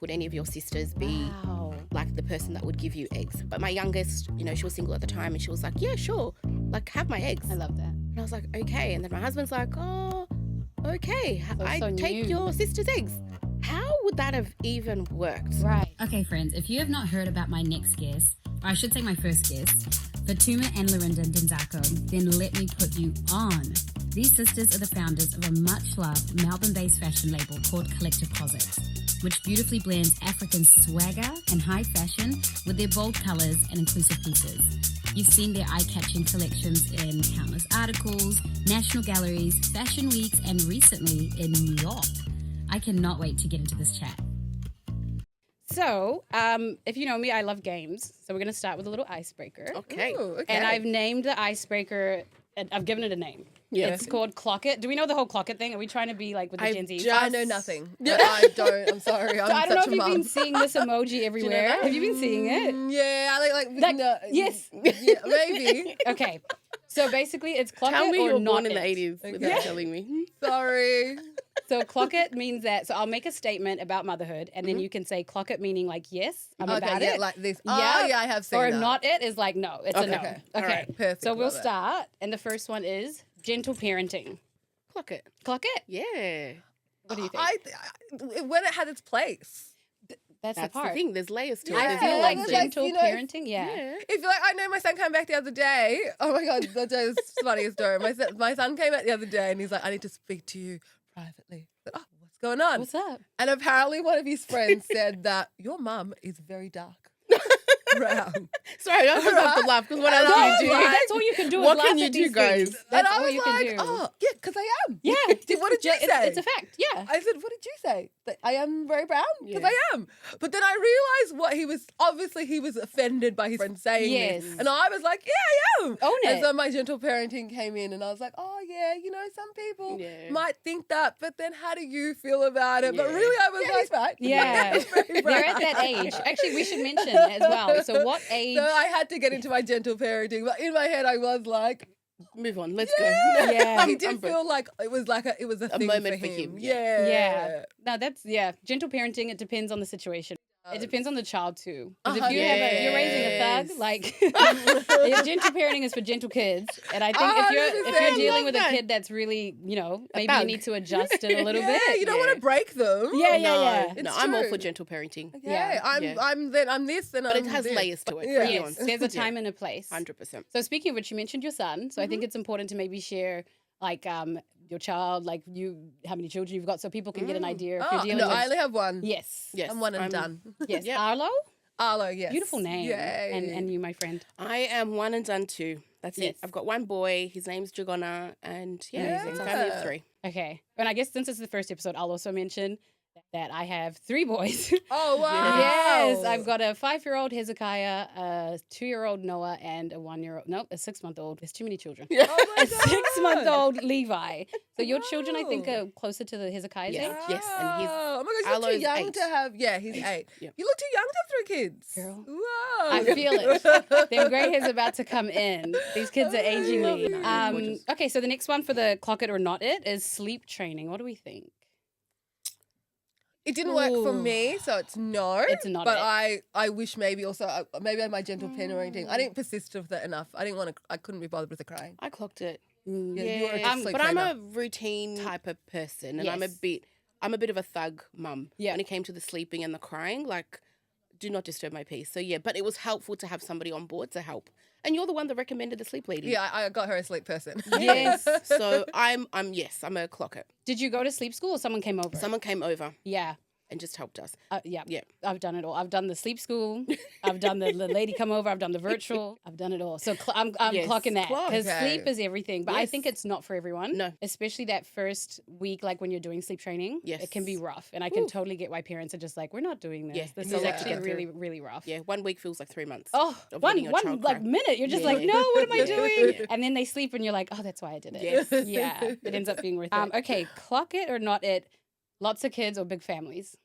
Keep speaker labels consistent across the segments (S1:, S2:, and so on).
S1: would any of your sisters be like the person that would give you eggs? But my youngest, she was single at the time, and she was like, yeah, sure, like have my eggs.
S2: I love that.
S1: And I was like, okay. And then my husband's like, oh, okay, I take your sister's eggs. How would that have even worked?
S2: Right.
S3: Okay, friends, if you have not heard about my next guest, or I should say my first guest, Fatuma and Laurinda Ndenzenako, then let me put you on. These sisters are the founders of a much-loved Melbourne-based fashion label called Collective Closets, which beautifully blends African swagger and high fashion with their bold colours and inclusive pieces. You've seen their eye-catching collections in countless articles, national galleries, fashion weeks, and recently in New York. I cannot wait to get into this chat.
S2: So, if you know me, I love games. So we're going to start with a little icebreaker.
S1: Okay.
S4: Ooh, okay.
S2: And I've named the icebreaker, and I've given it a name.
S4: Yeah.
S2: It's called Clock It. Do we know the whole Clock It thing? Are we trying to be like with the Gen Z?
S4: I know nothing. I don't. I'm sorry. I'm
S2: So I don't know
S4: such
S2: if
S4: a
S2: you've been
S4: mum.
S2: seeing this emoji everywhere.
S4: that?
S2: Have you been seeing it?
S4: Yeah,
S2: Like,
S4: no,
S2: yes.
S4: Yeah, maybe.
S2: Okay. So basically, it's Clock
S1: Tell
S2: It
S1: me
S2: or
S1: you were
S2: not
S1: born in the
S2: it.
S1: 80s
S4: Okay.
S1: without telling me.
S4: Sorry.
S2: So Clock It means that. So I'll make a statement about motherhood, and then you can say Clock It meaning like yes, I'm about
S4: yeah,
S2: it.
S4: like this.
S2: Yeah.
S4: Oh, yeah, I have seen
S2: or
S4: that.
S2: not it is like no, it's a no.
S1: Okay.
S2: Okay.
S1: All right.
S4: Perfect.
S2: So we'll
S4: Love it.
S2: start, and the first one is gentle parenting.
S1: Clock it.
S2: Clock It.
S1: Yeah.
S2: What do you think?
S4: When it had its place.
S2: That's
S1: That's
S2: the part.
S1: the thing. There's layers to it.
S2: I
S1: There's
S2: feel
S1: no
S2: like
S4: it's
S1: one
S4: like,
S2: gentle
S4: you know,
S2: parenting. Yeah.
S4: If like I know my son came back the other day. Oh my god, that day was the funniest story. My son came out the other day and he's like, I need to speak to you privately. I said, oh, what's going on?
S2: What's up?
S4: And apparently one of his friends said that your mum is very dark. Brown.
S1: Sorry, I don't have to laugh because what
S4: And
S1: else
S4: I
S1: do
S4: was
S1: you do?
S4: like,
S2: That's all you can do.
S1: What
S2: is
S1: can
S2: laugh
S1: you
S2: at
S1: do,
S2: these
S1: guys?
S2: things. That's
S4: And I
S2: all
S4: was
S2: you
S4: like,
S2: can do.
S4: oh, yeah, because I am.
S2: Yeah.
S4: What did you say?
S2: It's a fact. Yeah.
S4: I said, what did you say? That I am very brown? Because
S1: Yeah.
S4: I am. But then I realised what he was offended by his friend saying
S2: Yes.
S4: this. And I was like, yeah, I am.
S2: Own
S4: And
S2: it.
S4: so my gentle parenting came in and I was like, oh yeah, some people
S1: Yeah.
S4: might think that, but then how do you feel about it? But
S1: Yeah.
S4: really I was like, right.
S2: Yeah.
S4: He's very
S2: They're at
S4: brown.
S2: that age. Actually, we should mention as well. So what age?
S4: So I had to get into my gentle parenting, but in my head I was like,
S1: Move on. Let's go.
S2: Yeah.
S4: he did feel like it was a thing
S1: moment
S4: for
S1: for
S4: him.
S1: him,
S4: Yeah.
S2: Yeah. No, that's, gentle parenting, it depends on the situation. It depends on the child too. 'Cause if
S4: Uh-huh.
S2: you're raising a thug,
S1: Yes.
S2: like yeah, gentle parenting is for gentle kids. And I think if you're
S4: 100%.
S2: dealing
S1: Love
S2: with a
S1: that.
S2: kid that's really, maybe you
S1: bug.
S2: need to adjust it a little
S4: Yeah,
S2: bit.
S4: you don't want to break them.
S2: Yeah,
S1: No,
S2: yeah.
S4: It's
S1: no, I'm all
S4: true.
S1: for gentle parenting.
S4: Yeah,
S2: Yeah.
S4: I'm this, then
S1: But
S4: I'm
S1: it has
S4: this.
S1: layers to it.
S4: Yeah.
S1: for
S2: Yes,
S1: nuance.
S2: there's a time and a place.
S1: 100%.
S2: So speaking of which, you mentioned your son. So I think it's important to maybe share like your child, like how many children you've got, so people can get an idea if you're
S4: Oh,
S2: dealing
S4: no,
S2: with.
S4: I only have one.
S2: Yes.
S1: Yes.
S4: I'm one and done.
S2: Yes.
S1: Yep.
S2: Arlo.
S4: Arlo, yes.
S2: Beautiful name.
S4: Yay.
S2: And you, my friend.
S1: I am one and done too. That's
S2: Yes.
S1: it. I've got one boy. His name's Jagona. And yeah, it's a
S4: Yeah.
S1: family of 3.
S2: Okay. And I guess since it's the first episode, I'll also mention that I have 3 boys.
S4: Oh, wow.
S2: Yes, I've got a 5-year-old Hezekiah, a 2-year-old Noah, and a 6-month-old. There's too many children.
S4: Oh, my
S2: A
S4: God.
S2: 6-month-old Levi. So your children, I think, are closer to the Hezekiah's
S1: Yes.
S2: age.
S1: Yes, and he's-
S4: Oh my gosh, you're
S1: Arlo's
S4: too young
S1: 8.
S4: to have. Yeah, he's 8.
S1: Yep.
S4: You look too young to have 3 kids.
S2: Girl.
S4: Whoa.
S2: I feel it. Them grey hairs about to come in. These kids are aging me.
S1: Gorgeous.
S2: Okay, so the next one for the Clock It or Not It is sleep training. What do we think?
S4: It didn't work for
S2: Ooh.
S4: me, so it's no.
S2: It's not
S4: But
S2: it.
S4: I wish maybe also maybe my gentle parenting. I didn't persist with it enough. I didn't want to. I couldn't be bothered with the crying.
S1: I clocked it.
S4: Yeah, you were a sleep
S1: But I'm
S4: trainer.
S1: a routine type of person, and I'm a
S2: Yes.
S1: bit of a thug mum.
S2: Yeah.
S1: When it came to the sleeping and the crying, like, do not disturb my peace. So yeah, but it was helpful to have somebody on board to help. And you're the one that recommended the sleep lady.
S4: Yeah, I got her a sleep person.
S2: Yes.
S1: So I'm a clock it.
S2: Did you go to sleep school or someone came over?
S1: Someone came over
S2: Yeah.
S1: and just helped us.
S2: Yeah.
S1: Yeah.
S2: I've done it all. I've done the sleep school. I've done the lady come over. I've done the virtual. I've done it all. So I'm
S1: Yes,
S2: clocking that
S1: clock.
S2: because
S4: Okay.
S2: sleep is everything. But I
S1: Yes.
S2: think it's not for everyone.
S1: No.
S2: Especially that first week, like when you're doing sleep training.
S1: Yes.
S2: It can be rough. And I can totally get why parents are just like, we're not doing this.
S1: Yeah,
S2: This
S1: so
S2: is
S1: to
S2: actually
S1: get through.
S2: really, really rough.
S1: Yeah, 1 week feels like 3 months.
S2: Oh,
S1: of
S2: one
S1: letting your child cry.
S2: minute. You're just
S1: Yeah.
S2: like, no, what am I
S1: Yeah.
S2: doing?
S1: Yeah.
S2: And then they sleep and you're like, oh, that's why I did it.
S1: Yes.
S2: Yeah. It ends up being worth it. Okay. Clock it or not it. Lots of kids or big families.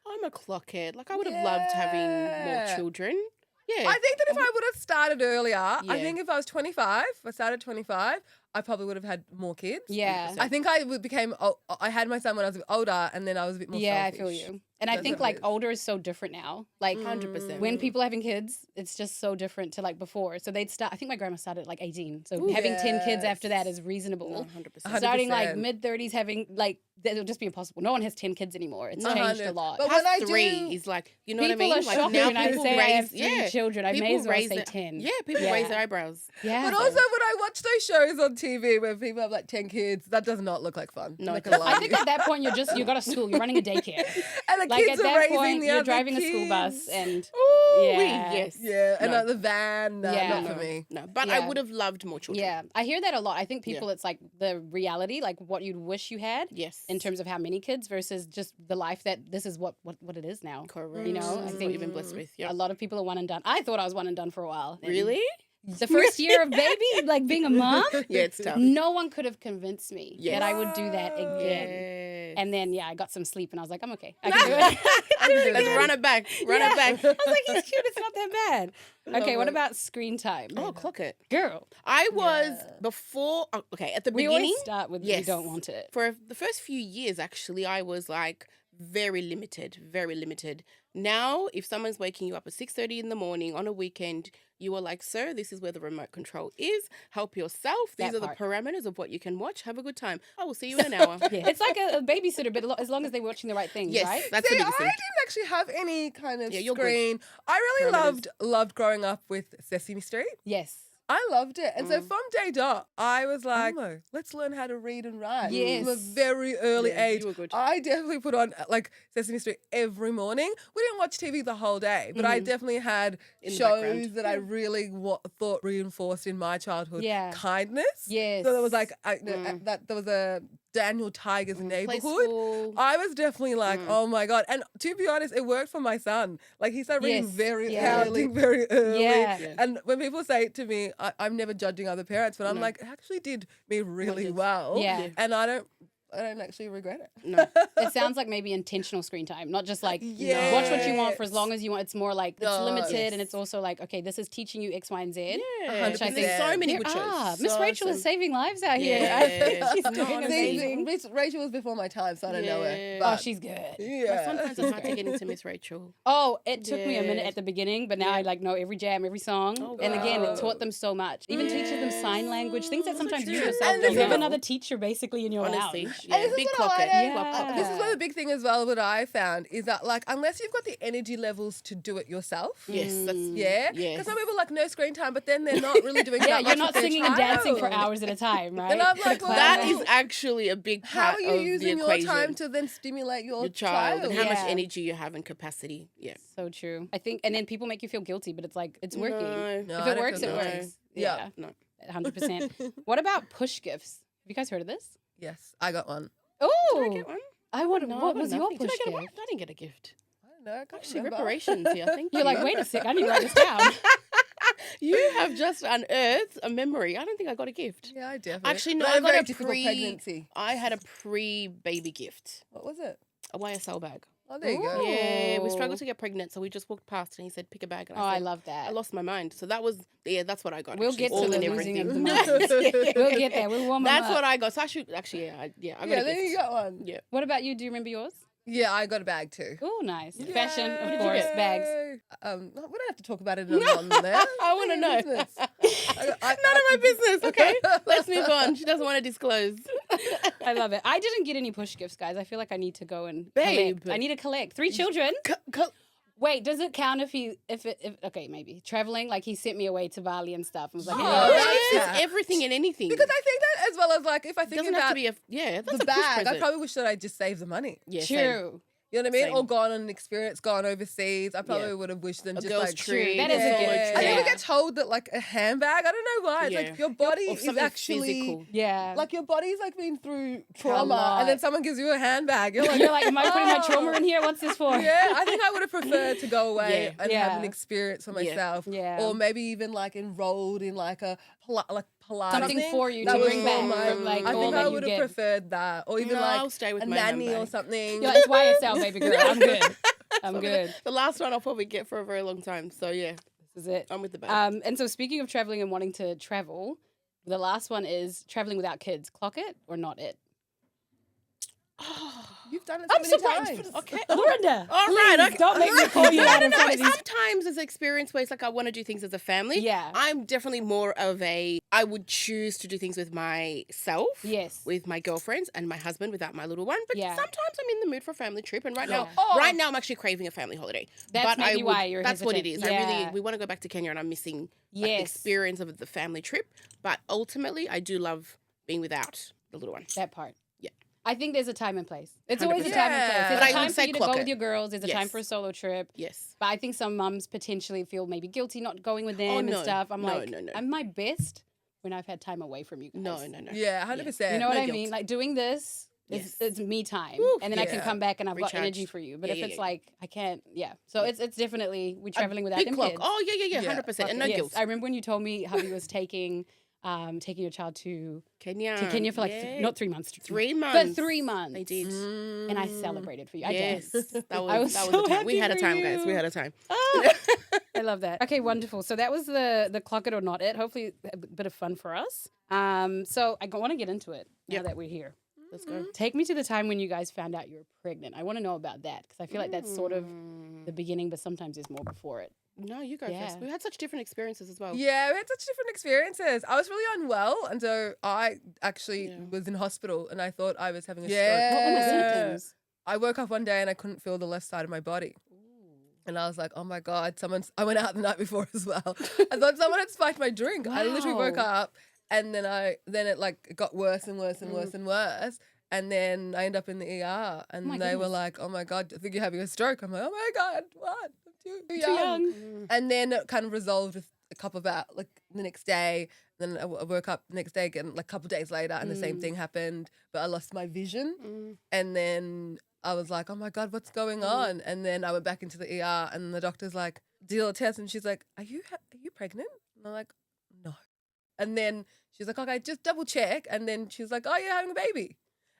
S1: I'm a clock it. Like, I would have loved having more
S4: Yeah.
S1: children. Yeah.
S4: I think that if I would have started earlier, I
S1: Yeah.
S4: think if I was 25, if I started 25, I probably would have had more kids.
S2: Yeah.
S1: 100%.
S4: I think I had my son when I was a bit older, and then I was a bit more
S2: Yeah,
S4: selfish.
S2: I feel you. And I
S4: That's
S2: think
S4: what it
S2: like
S4: is.
S2: older is so different now. Like
S1: 100%.
S2: when people are having kids, it's just so different to like before. So they'd start, I think my grandma started at like 18. So
S1: Ooh.
S2: having 10 kids after that
S4: Yes.
S2: is reasonable.
S1: No, 100%.
S2: Starting like
S4: 100%.
S2: mid-30s having like, it'll just be impossible. No one has 10 kids anymore. It's changed a
S4: 100.
S2: lot.
S4: But
S1: Past
S4: when I
S1: 3
S4: do-
S1: is like, you know
S2: People
S1: what I
S2: are
S1: mean? Like
S2: shocked
S1: now
S2: when I
S1: people
S2: say I have
S1: raise,
S2: 3 children. I may
S1: people
S2: as well
S1: raise
S2: say
S1: their-
S2: 10.
S1: Yeah, people raise their eyebrows.
S2: Yeah.
S4: But also when I watch those shows on TV where people have like 10 kids, that does not look like fun.
S1: No,
S4: I'm not
S1: it
S4: gonna
S1: doesn't.
S4: lie
S2: I
S4: to
S2: think
S4: you.
S2: at that point you got a school, you're running a daycare.
S4: And the
S2: Like
S4: kids
S2: at
S4: are
S2: that
S4: raising
S2: point,
S4: the
S2: you're
S4: other
S2: driving
S4: kids.
S2: a school bus and
S1: Ooh,
S2: Yeah.
S1: yes.
S4: Yeah, and
S1: No.
S4: like the van,
S2: Yeah.
S4: not
S1: No,
S4: for me.
S1: No, but
S2: Yeah.
S1: I would have loved more children.
S2: yeah, I hear that a lot. I think people, it's like the reality, like what you'd wish you had
S1: Yes.
S2: in terms of how many kids versus just the life that this is what it is now.
S1: Correct.
S2: You know, I
S1: This is what
S2: think
S1: you've been blessed with. Yeah.
S2: a lot of people are one and done. I thought I was one and done for a while. and
S1: Really?
S2: The first year of baby, like being a mom,
S1: Yeah, it's tough.
S2: no one could have convinced me
S1: Yes.
S2: that I would do that again.
S1: Yes.
S2: And then, I got some sleep and I was like, I'm okay. I can do it.
S1: Let's run it back. Run
S2: Yeah.
S1: it back.
S2: I was like, he's cute. It's not that bad. Okay, what
S4: it.
S2: about screen time?
S1: Oh, clock it.
S2: Girl,
S1: I was before, okay, at the
S2: we
S1: beginning,
S2: always start with
S1: yes.
S2: we don't want it.
S1: for the first few years, actually, I was like very limited, very limited. Now, if someone's waking you up at 6:30 in the morning on a weekend, you are like, sir, this is where the remote control is. Help yourself. These
S2: That
S1: are the
S2: part.
S1: parameters of what you can watch. Have a good time. I will see you in an hour.
S2: Yeah. It's like a babysitter, but as long as they're watching the right things,
S1: Yes,
S2: right?
S1: that's
S4: See,
S1: the
S4: I
S1: biggest thing.
S4: didn't actually have any kind of
S1: Yeah, you're good.
S4: screen. I really
S1: Parameters.
S4: loved growing up with Sesame Street.
S2: Yes.
S4: I loved it. And so from day dot, I was like, oh, let's learn how to read and write. From a
S2: Yes.
S4: very early
S1: Yeah, you
S4: age.
S1: were good.
S4: I definitely put on like Sesame Street every morning. We didn't watch TV the whole day, but I definitely had
S1: In the
S4: shows
S1: background.
S4: that I really thought reinforced in my childhood
S2: Yeah.
S4: kindness.
S2: Yes.
S4: So there was like, that there was a Daniel Tiger's
S1: Play
S4: neighborhood.
S1: school.
S4: I was definitely like, oh my God. And to be honest, it worked for my son. Like he started reading
S2: Yes.
S4: very
S2: Yeah.
S4: counting very early.
S2: Yeah.
S1: Yeah.
S4: And when people say it to me, I'm never judging other parents, but I'm
S1: No.
S4: like, it actually did me really
S1: Wonders.
S4: well.
S2: Yeah.
S4: And I don't actually regret it.
S1: No.
S2: It sounds like maybe intentional screen time, not just like watch what you want for as long as you want. It's more like it's
S4: No.
S2: limited, and it's also like, okay, this is teaching you X, Y, and Z.
S1: Yeah.
S2: Which I
S1: There's
S2: think
S1: so many
S2: There
S1: good shows.
S2: are. Miss
S1: So,
S2: Rachel
S1: so-
S2: is saving lives out here.
S1: Yes.
S2: She's
S1: No,
S2: doing
S1: honestly.
S2: amazing.
S4: Miss Rachel was before my time, so I don't know her.
S1: Yeah.
S2: Oh,
S4: But
S2: she's good.
S1: But
S4: yeah.
S1: sometimes it's hard to get into Miss Rachel.
S2: Oh, it took me a minute
S1: Yeah.
S2: at the beginning, but now I like know every jam, every song.
S1: Oh,
S2: And again,
S1: wow.
S2: it taught them so much. Even teaches them sign language, things that
S1: So
S2: sometimes you
S1: true.
S2: yourself
S4: And
S2: don't
S4: this
S2: You
S4: is
S2: have
S4: what-
S2: another teacher basically in your
S1: Honestly.
S2: lounge.
S1: Yeah.
S4: this is
S1: Big
S4: what
S1: clock
S4: I
S1: it.
S2: Yeah.
S1: Clock it.
S4: This is one big thing as well that I found is that like unless you've got the energy levels to do it yourself.
S1: Yes, that's
S4: Yeah.
S1: Yes.
S4: Because some people like no screen time, but then they're not really doing
S2: Yeah,
S4: that
S2: you're
S4: much
S2: not
S4: with their
S2: singing and dancing for
S4: child.
S2: hours at a time, right?
S4: And I'm like, well,
S1: that
S4: Wow.
S1: is actually a big
S4: How
S1: part
S4: are you
S1: of the
S4: using your
S1: equation.
S4: time to then stimulate your
S1: your child and how much
S2: Yeah.
S1: energy you have and capacity. Yeah.
S2: So true. I think, and then people make you feel guilty, but it's like, it's working.
S1: No.
S4: No,
S2: If
S4: I
S2: it
S4: don't
S2: works,
S4: feel
S2: it
S4: guilty.
S2: works.
S4: Yeah.
S2: Yeah,
S1: No.
S2: 100%. What about push gifts? Have you guys heard of this?
S4: Yes, I got one.
S2: Oh,
S1: Did I get one?
S2: I want.
S1: No, I
S2: What
S1: got
S2: was your
S1: nothing.
S2: push
S1: Did I get
S2: gift?
S1: one? I didn't get a gift.
S4: I don't know. I can't
S1: Actually,
S4: remember.
S1: reparations here. Thank
S2: You're
S1: you.
S2: like, wait a sec, I need to write this down.
S1: You have just unearthed a memory. I don't think I got a gift.
S4: Yeah, I definitely.
S1: Actually, no,
S4: But
S1: I
S4: had
S1: got
S4: very
S1: a
S4: difficult
S1: pre.
S4: pregnancy.
S1: I had a pre-baby gift,
S4: What was it?
S1: a YSL bag.
S4: Oh, there you go.
S1: Yeah, we
S2: Oh.
S1: struggled to get pregnant, so we just walked past and he said, "Pick a bag." And
S2: Oh, I
S1: said,
S2: love that.
S1: I lost my mind. So that was that's what I got.
S2: We'll
S1: actually,
S2: get to
S1: all
S2: the
S1: and
S2: losing
S1: everything.
S2: of the mind. We'll get there. We'll warm 'em
S1: That's
S2: up.
S1: what I got. So I should actually, I got
S4: Yeah,
S1: a
S4: there
S1: gift.
S4: you got one.
S1: Yeah.
S2: What about you? Do you remember yours?
S4: Yeah, I got a bag too.
S2: Oh, nice. Fashion,
S1: What
S2: of
S1: did you
S2: course,
S1: get?
S2: bags.
S4: We don't have to talk about it on there.
S1: I want to know.
S4: Business.
S1: None of my business. Okay, let's move on. She doesn't want to disclose.
S2: I love it. I didn't get any push gifts, guys. I feel like I need to go and
S1: Babe.
S2: collect. I need to collect 3 children. Wait, does it count if okay, maybe traveling? Like he sent me away to Bali and stuff. I was like,
S4: Oh,
S2: hey,
S4: that's
S1: It's
S4: that.
S1: everything and anything.
S4: Because I think that as well as like if I
S1: it
S4: think
S1: doesn't have
S4: about
S1: to be that's
S4: the
S1: a push
S4: bag, I
S1: present.
S4: probably wish that I just saved the money.
S1: Yeah, same.
S2: true.
S4: You know what I mean?
S1: Same.
S4: Or gone on an experience, gone overseas. I probably
S1: Yeah.
S4: would have wished them
S1: A
S4: just
S1: girl's
S4: like
S1: trip.
S2: That is a gift.
S4: I never
S2: Yeah.
S4: get told that like a handbag. I don't know why. It's
S1: Yeah.
S4: like your body
S1: Or
S4: is
S1: something
S4: actually
S1: physical.
S2: Yeah.
S4: like your body's like been through
S2: A
S4: trauma,
S2: lot.
S4: and then someone gives you a handbag. You're like,
S2: You're like, am I putting my
S4: "Oh."
S2: trauma in here? What's this for?
S4: Yeah, I think I would have preferred to go away
S1: Yeah.
S4: and
S2: Yeah.
S4: have an experience for
S1: Yeah.
S4: myself,
S2: Yeah.
S4: or maybe even like enrolled in like a Pilates
S2: Something
S4: thing.
S2: for you
S4: That
S2: to
S4: was
S2: bring
S4: for
S2: back
S4: my-
S2: from, like,
S4: I
S2: all
S4: think
S2: that
S4: I
S2: you
S4: would have
S2: get.
S4: preferred that, or even
S1: No,
S4: like
S1: I'll stay with
S4: a
S1: my
S4: nanny or
S1: handbag.
S4: something.
S2: You're like, it's YSL, baby girl. I'm good. I'm good.
S1: The last one I'll probably get for a very long time. So yeah,
S2: This is it.
S1: I'm with the bag.
S2: And so speaking of traveling and wanting to travel, the last one is traveling without kids. Clock it or not it?
S4: You've done it so
S2: I'm
S4: many
S2: surprised.
S4: times.
S1: Okay.
S2: Laurinda,
S1: All
S2: please,
S1: right, okay.
S2: don't make me call you out in
S1: No,
S2: front of these.
S1: sometimes there's an experience where it's like I want to do things as a family.
S2: Yeah.
S1: I'm definitely more of I would choose to do things with myself.
S2: Yes.
S1: With my girlfriends and my husband without my little one. But
S2: Yeah.
S1: sometimes I'm in the mood for a family trip. And right now,
S4: Oh.
S1: right now I'm actually craving a family holiday.
S2: That's
S1: but
S2: maybe why you're
S1: That's what it
S2: hesitant.
S1: is.
S2: Yeah.
S1: We want to go back to Kenya and I'm missing like, the
S2: Yes.
S1: experience of the family trip. But ultimately, I do love being without the little one.
S2: That part.
S1: Yeah.
S2: I think there's a time and place. It's always a
S1: 100%.
S2: time and place.
S4: Yeah.
S2: There's
S1: But
S2: a
S1: I
S2: time
S1: would
S2: for
S1: say
S2: you to
S1: clock
S2: go
S1: it.
S2: with your girls. There's a time
S1: Yes.
S2: for a solo trip.
S1: Yes.
S2: But I think some mums potentially feel maybe guilty not going with them
S1: Oh,
S2: and
S1: no.
S2: stuff. I'm
S1: No,
S2: like,
S1: no, no.
S2: I'm my best when I've had time away from you guys.
S1: No, no, no.
S4: Yeah, 100%.
S2: You know what
S1: No
S2: I
S1: guilt.
S2: mean? Like doing this
S1: Yes.
S2: is it's me time.
S1: Woo,
S2: and then I can
S4: yeah.
S2: come back and I've got
S1: Recharge.
S2: energy for you. But
S1: Yeah,
S2: if
S1: yeah,
S2: it's
S1: yeah.
S2: like I can't, So it's definitely we're traveling without
S1: Big
S2: them
S1: clock.
S2: kids.
S1: Oh, yeah,
S4: Yeah.
S1: 100%. And no
S2: Yes.
S1: guilt.
S2: I remember when you told me hubby was taking your child to
S1: Kenya.
S2: Kenya for like
S1: Yeah.
S2: not 3 months.
S1: 3
S2: But
S1: months.
S2: 3 months.
S1: They did.
S2: And I celebrated for you. I
S1: Yes.
S2: danced.
S1: That
S2: I was
S1: was
S2: so
S1: the time. We
S2: happy
S1: had a
S2: for
S1: time, guys. We
S2: you.
S1: had a time.
S2: I love that. Okay, wonderful. So that was the clock it or not it. Hopefully a bit of fun for us. So I want to get into it now
S1: Yep.
S2: that we're here.
S1: Let's go.
S2: Take me to the time when you guys found out you were pregnant. I want to know about that because I feel like that's sort of the beginning, but sometimes there's more before it.
S1: No, you go
S2: Yeah.
S1: first. We had such different experiences as well.
S4: Yeah, we had such different experiences. I was really unwell, and so I actually
S1: Yeah.
S4: was in hospital, and I thought I was having a
S2: What
S4: stroke.
S2: were the
S4: Yeah.
S2: symptoms?
S4: I woke up one day and I couldn't feel the left side of my body. And I was like, oh my God, I went out the night before as well. I thought someone had spiked my drink. I literally woke
S2: Wow.
S4: up and then it like got worse and worse and worse and worse. And then I ended up in the ER and
S2: my
S4: they were
S2: goodness.
S4: like, oh my God, I think you're having a stroke. I'm like, oh my God, what? I'm too
S2: Too young.
S4: And then it kind of resolved with a couple of hours, like the next day. Then I woke up the next day again, like a couple of days later, and the same thing happened, but I lost my vision. And then I was like, oh my God, what's going on? And then I went back into the ER, and the doctor's like, do a test, and she's like, are you pregnant? And I'm like, no. And then she's like, okay, just double check. And then she's like, oh, you're having a baby.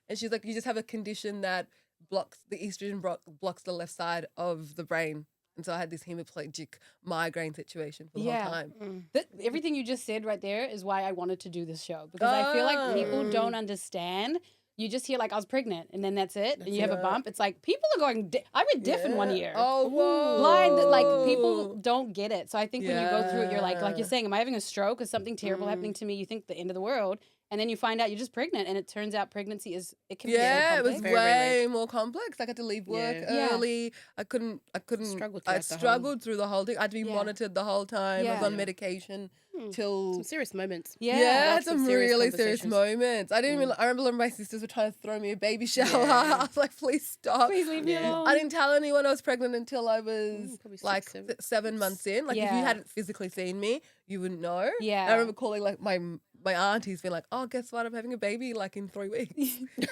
S4: And she's like, you just have a condition that blocks the estrogen blocks the left side of the brain. And so I had this hemiplegic migraine situation for the whole time.
S2: Everything you just said right there is why I wanted to do this show because I feel like people don't understand. You just hear like I was pregnant and then that's it, and you have a bump. It's like people are going. I went deaf in 1 year.
S4: Oh, whoa.
S2: Blind. Like people don't get it. So I think when you go through it, you're like
S4: Yeah.
S2: you're saying, am I having a stroke? Is something terrible happening to me? You think the end of the world, and then you find out you're just pregnant, and it turns out pregnancy it can be
S4: Yeah,
S2: so
S4: it was
S2: complex.
S4: way more complex. I had to leave work
S1: Yeah.
S4: early. I couldn't.
S1: Struggled
S4: I
S1: throughout the whole-
S4: struggled through the whole thing. I had to be
S2: Yeah.
S4: monitored the whole time. I was
S2: Yeah.
S4: on medication till.
S1: Some serious moments.
S2: Yeah.
S4: Yeah, I had
S1: Lots of
S4: some
S1: serious
S4: really serious
S1: conversations.
S4: moments. I didn't even. I remember when my sisters were trying to throw me a baby shower.
S1: Yeah.
S4: I was like, please stop.
S2: Please leave me
S1: Yeah.
S2: alone.
S4: I didn't tell anyone I was pregnant until I was
S1: probably six,
S4: like
S1: seven.
S4: 7 months in. Like if
S2: Yeah.
S4: you hadn't physically seen me, you wouldn't know.
S2: Yeah.
S4: And I remember calling like my aunties being like, oh, guess what? I'm having a baby like in 3 weeks.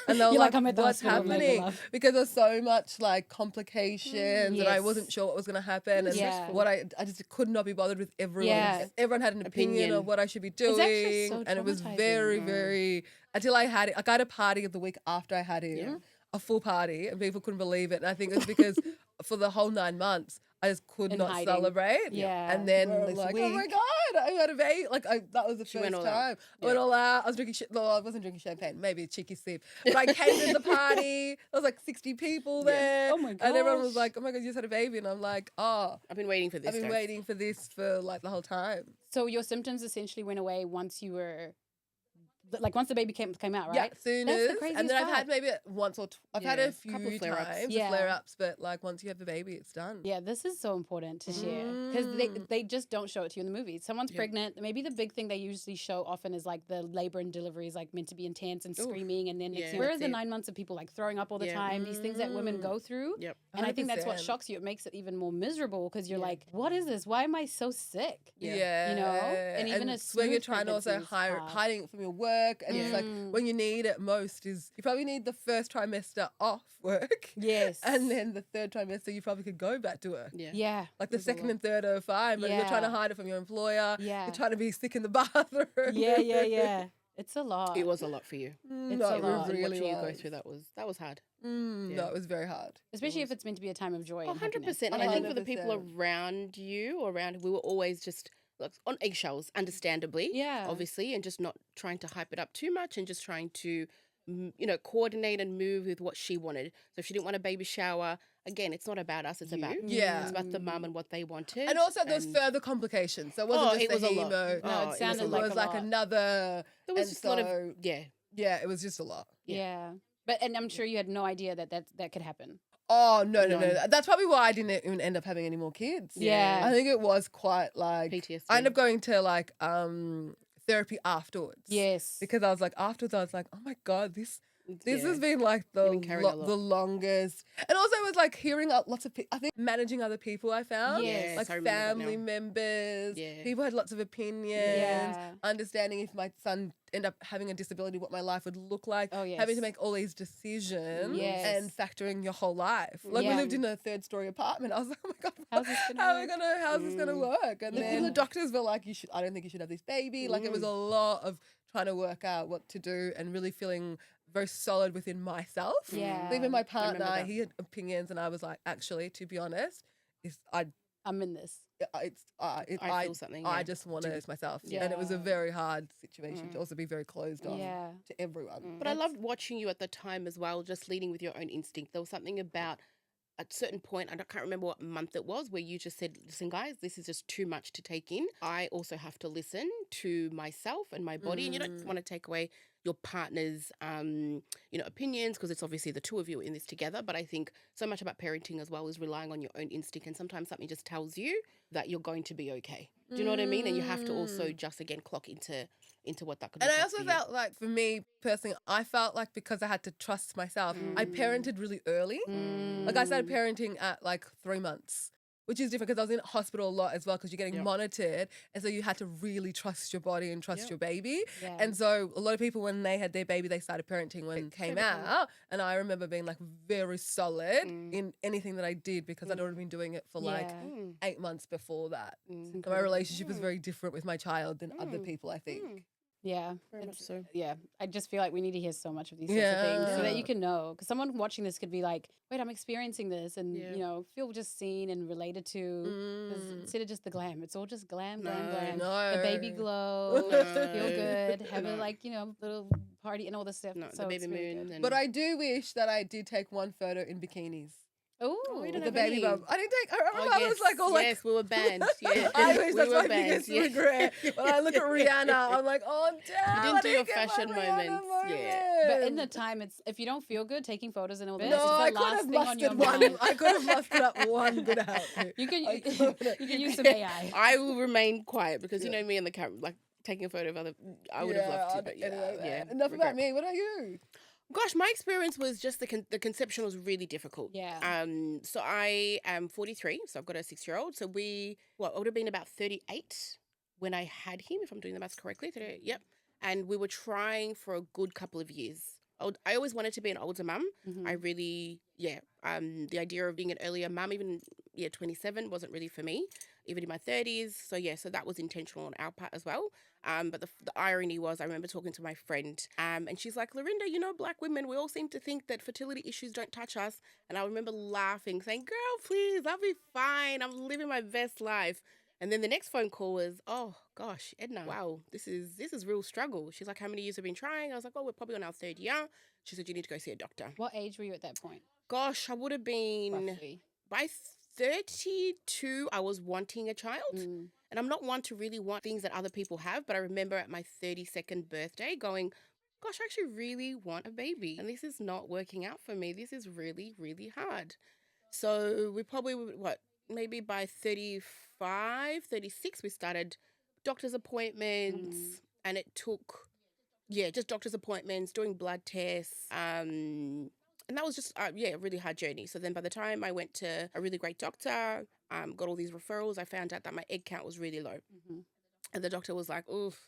S4: And they were
S2: You're like,
S4: like,
S2: I'm at the
S4: what's
S2: hospital, like,
S4: happening?
S2: love.
S4: Because there's so much like complications and I
S2: Yes.
S4: wasn't sure what was going to happen. And
S2: Yeah.
S4: what I just could not be bothered with everyone.
S2: Yeah.
S4: Everyone had an opinion
S1: Opinion.
S4: of what I should be
S2: It's actually
S4: doing.
S2: so
S4: And it was
S2: traumatizing.
S4: very, very, until I had it. Like I had a party the week after I had him. A full party, and people couldn't believe it. And I think it was because for the whole 9 months, I just could
S2: In
S4: not
S2: hiding.
S4: celebrate.
S2: Yeah.
S4: And then
S1: We're
S4: this
S1: like,
S4: week, oh my God, I had a baby. Like that was the
S1: She went
S4: first
S1: all out.
S4: time. I went all out. I was drinking No, I wasn't drinking champagne. Maybe a cheeky sip. But I came to the party. There was like 60 people there.
S2: Oh my
S4: And everyone was
S2: gosh.
S4: like, oh my God, you just had a baby. And I'm like, oh,
S1: I've been waiting for this.
S4: I've been
S1: guys.
S4: waiting for this for like the whole time.
S2: So your symptoms essentially went away once you were, like once the baby came out, right?
S4: Yeah, soon
S2: That's the
S4: as.
S2: craziest
S4: And then I've
S2: part.
S4: had maybe once or I've had
S1: Yeah,
S4: a few
S1: couple flare-ups.
S4: times,
S2: Yeah.
S4: flare-ups, but like once you have the baby, it's done.
S2: Yeah, this is so important to share because they just don't show it to you in the movies. Someone's pregnant. Maybe the big thing they usually show often is like the labor and delivery is like meant to be intense and screaming, and then next
S1: Yeah,
S2: thing, where are
S1: that's
S2: the
S1: it.
S2: 9 months of people like throwing up all the
S1: Yeah.
S2: time? These things that women go through.
S1: Yep.
S2: And I think that's what
S4: 100%.
S2: shocks you. It makes it even more miserable because you're like, what is this? Why am I so sick?
S4: Yeah.
S2: You know? And even a
S4: it's when you're
S2: smooth
S4: trying to also
S2: pregnancy is hard.
S4: hiding it from your work. And it's like when you need it most is you probably need the first trimester off work.
S2: Yes.
S4: And then the third trimester, you probably could go back to work.
S1: Yeah.
S2: Yeah.
S4: Like the second and third are fine, but you're trying to
S2: Yeah.
S4: hide it from your employer.
S2: Yeah.
S4: You're trying to be sick in the bathroom.
S2: Yeah. It's a lot.
S1: It was a lot for you.
S2: It's
S4: No,
S2: a
S4: it
S2: lot.
S4: really
S1: Watching you go
S4: was.
S1: through that was hard.
S4: No, it was very hard.
S2: Especially if it's meant to be a time of joy. and
S1: 100%.
S2: happiness.
S1: And I think for the people
S4: 100%.
S1: around you, we were always just like, on eggshells, understandably.
S2: Yeah.
S1: Obviously, and just not trying to hype it up too much and just trying to coordinate and move with what she wanted. So if she didn't want a baby shower, again, it's not about us, it's about you.
S4: Yeah.
S1: It's about the mum and what they wanted.
S4: And also there was further complications. So it wasn't just
S1: it was
S4: the
S1: a lot.
S4: hemo.
S2: No, it sounded
S4: it
S2: like
S4: was
S2: a
S4: like
S2: lot.
S4: another.
S1: There was
S4: and
S1: just a lot of,
S4: so, yeah, it was just a lot.
S2: Yeah. And I'm sure you had no idea that could happen.
S4: Oh, no.
S1: None.
S4: That's probably why I didn't even end up having any more kids.
S2: Yeah.
S4: I think it was quite like
S1: PTSD.
S4: I ended up going to like therapy afterwards.
S2: Yes.
S4: Because I was like, afterwards, I was like, oh my God, this
S1: Yeah.
S4: has been like the
S1: been carrying a lot.
S4: the longest. And also it was like hearing lots of people, I think managing other people I found.
S2: Yes,
S4: Like
S1: I remember that
S4: family
S1: now.
S4: members.
S1: Yeah.
S4: People had lots of opinions.
S2: Yeah.
S4: Understanding if my son end up having a disability, what my life would look like.
S2: Oh, yes.
S4: Having to make all these decisions
S2: Yes.
S4: and factoring your whole life. Like we
S2: Yeah.
S4: lived in a 3rd-story apartment. I was like, oh my God,
S2: How's this gonna
S4: how's this
S2: work?
S4: gonna work? And then the doctors were like, I don't think you should have this baby. Like it was a lot of trying to work out what to do and really feeling very solid within myself.
S2: Yeah.
S4: Even my
S1: remember
S4: partner,
S1: that.
S4: he had opinions, and I was like, actually, to be honest,
S2: I'm in this.
S1: I feel something,
S4: I
S1: yeah.
S4: just want this myself.
S2: Yeah.
S4: And it was a very hard situation to also be very closed off
S2: Yeah.
S4: to everyone.
S1: But I loved watching you at the time as well, just leading with your own instinct. There was something about a certain point, I can't remember what month it was, where you just said, listen, guys, this is just too much to take in. I also have to listen to myself and my body. And you don't want to take away your partner's, opinions, because it's obviously the two of you in this together. But I think so much about parenting as well is relying on your own instinct. And sometimes something just tells you that you're going to be okay. Do you know what I mean? And you have to also just, again, clock into what that could
S4: And
S1: look
S4: I
S1: like
S4: also
S1: for you.
S4: felt like, for me personally, I felt like because I had to trust myself, I parented really early. Like I started parenting at like 3 months, which is different because I was in hospital a lot as well because you're getting monitored. And so you had to really trust your body and trust your baby.
S2: Yeah.
S4: And so a lot of people, when they had their baby, they started parenting when it came out. And I remember being like very solid in anything that I did because I'd already been doing it for like
S2: Yeah.
S4: 8 months before that. And my relationship was very different with my child than other people, I think.
S2: Yeah.
S1: Very much so.
S2: Yeah. I just feel like we need to hear so much of these sorts of things so that you can know. Because someone watching this could be like, wait, I'm experiencing this and, feel just seen and related to. 'Cause instead of just the glam, it's all just glam.
S4: No.
S2: The baby glow,
S1: No.
S2: feel good, have a little party and all this stuff.
S1: No,
S2: So
S1: the baby
S2: it's really
S1: moon.
S2: good.
S1: And
S4: But I do wish that I did take one photo in bikinis.
S2: Oh,
S1: you
S4: With
S1: don't
S4: the
S1: have
S4: baby
S1: any.
S4: bump. I didn't take. I remember
S1: Oh,
S4: I was like, all like,
S1: yes, we were banned. Yeah,
S4: I wish
S1: we
S4: that's
S1: were
S4: my
S1: banned.
S4: biggest
S1: Yeah.
S4: regret. When I look at Rihanna, I'm like, oh damn,
S1: didn't
S4: I
S1: do your
S4: get my
S1: fashion
S4: Rihanna
S1: moments. Yeah.
S4: moment.
S2: but in the time, it's if you don't feel good, taking photos and all this.
S4: no,
S2: it's the
S4: I could
S2: last
S4: have
S2: thing on your
S4: mustered one.
S2: mind.
S4: I could have mustered up one good outfit.
S2: You can
S4: I could've.
S2: you can use some AI.
S1: I will remain quiet because you know me and the camera, like taking a photo of other. I would have loved to,
S4: I'd-
S1: but yeah,
S4: anyway,
S1: yeah.
S4: Enough
S1: regret.
S4: about me. What are you?
S1: Gosh, my experience was just the conception was really difficult.
S2: Yeah.
S1: So I am 43, so I've got a 6-year-old. So I would have been about 38 when I had him, if I'm doing the maths correctly. 38, yep. And we were trying for a good couple of years. I always wanted to be an older mum. I really, the idea of being an earlier mum, even 27 wasn't really for me, even in my 30s. So that was intentional on our part as well. But the irony was, I remember talking to my friend, and she's like, Laurinda, Black women, we all seem to think that fertility issues don't touch us. And I remember laughing, saying, girl, please, I'll be fine. I'm living my best life. And then the next phone call was, oh gosh, Edna, wow, this is real struggle. She's like, how many years have you been trying? I was like, oh, we're probably on our 3rd year. She said, you need to go see a doctor.
S2: What age were you at that point?
S1: Gosh, I would have been,
S2: Roughly.
S1: by 32, I was wanting a child. And I'm not one to really want things that other people have, but I remember at my 32nd birthday going, gosh, I actually really want a baby. And this is not working out for me. This is really, really hard. So we probably, maybe by 35, 36, we started doctor's appointments. And it took, just doctor's appointments, doing blood tests. And that was just, a really hard journey. So then by the time I went to a really great doctor, got all these referrals, I found out that my egg count was really low. And the doctor was like, oof,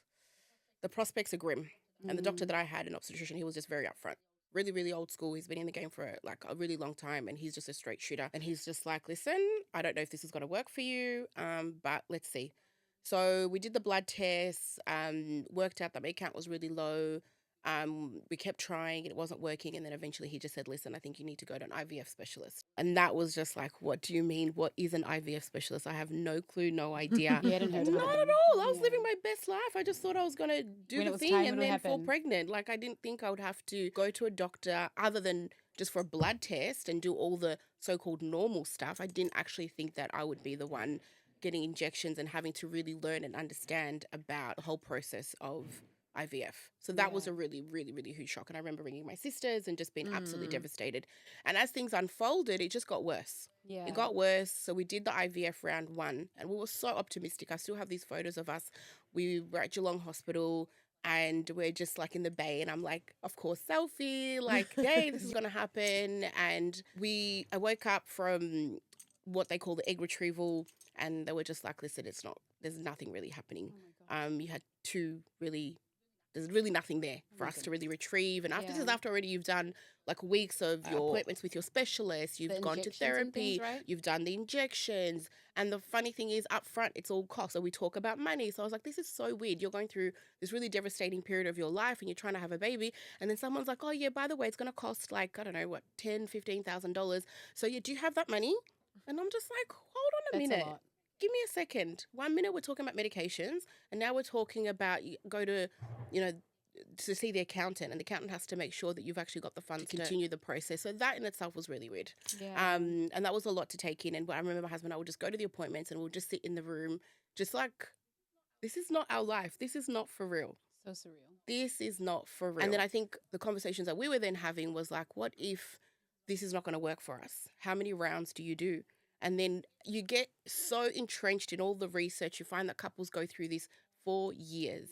S1: the prospects are grim. And the doctor that I had, an obstetrician, he was just very upfront. Really, really old school. He's been in the game for like a really long time and he's just a straight shooter. And he's just like, listen, I don't know if this is going to work for you, but let's see. So we did the blood tests, worked out that my egg count was really low. We kept trying, it wasn't working, and then eventually he just said, listen, I think you need to go to an IVF specialist. And that was just like, what do you mean? What is an IVF specialist? I have no clue, no idea.
S2: You hadn't heard of it.
S1: Not at all. I was living my best life. I just thought I was going to do
S2: When it
S1: the
S2: was
S1: thing
S2: time,
S1: and
S2: it would
S1: then fall
S2: happen.
S1: pregnant. Like, I didn't think I would have to go to a doctor other than just for a blood test and do all the so-called normal stuff. I didn't actually think that I would be the one getting injections and having to really learn and understand about the whole process of IVF. So that was a really, really, really huge shock. And I remember ringing my sisters and just being absolutely devastated. And as things unfolded, it just got worse.
S2: Yeah.
S1: It got worse. So we did the IVF round 1 and we were so optimistic. I still have these photos of us. We were at Geelong Hospital and we're just like in the bay and I'm like, of course, selfie, like, hey, this is going to happen. And I woke up from what they call the egg retrieval and they were just like, listen, there's nothing really happening. You had there's really nothing there for us to really retrieve. And after this is after already you've done like weeks of your appointments with your specialist, you've gone to therapy, you've done the injections. And the funny thing is up front, it's all cost. So we talk about money. So I was like, this is so weird. You're going through this really devastating period of your life and you're trying to have a baby. And then someone's like, oh yeah, by the way, it's going to cost like, I don't know, what, $10,000, $15,000. So yeah, do you have that money? And I'm just like, hold on a minute. Give me a second. 1 minute we're talking about medications and now we're talking about you go to, to see the accountant and the accountant has to make sure that you've actually got the funds to continue the process. So that in itself was really weird. Yeah. And that was a lot to take in. And I remember my husband and I would just go to the appointments and we'll just sit in the room just like, this is not our life. This is not for real.
S2: So surreal.
S1: This is not for real. And then I think the conversations that we were then having was like, what if this is not going to work for us? How many rounds do you do? And then you get so entrenched in all the research. You find that couples go through this for years.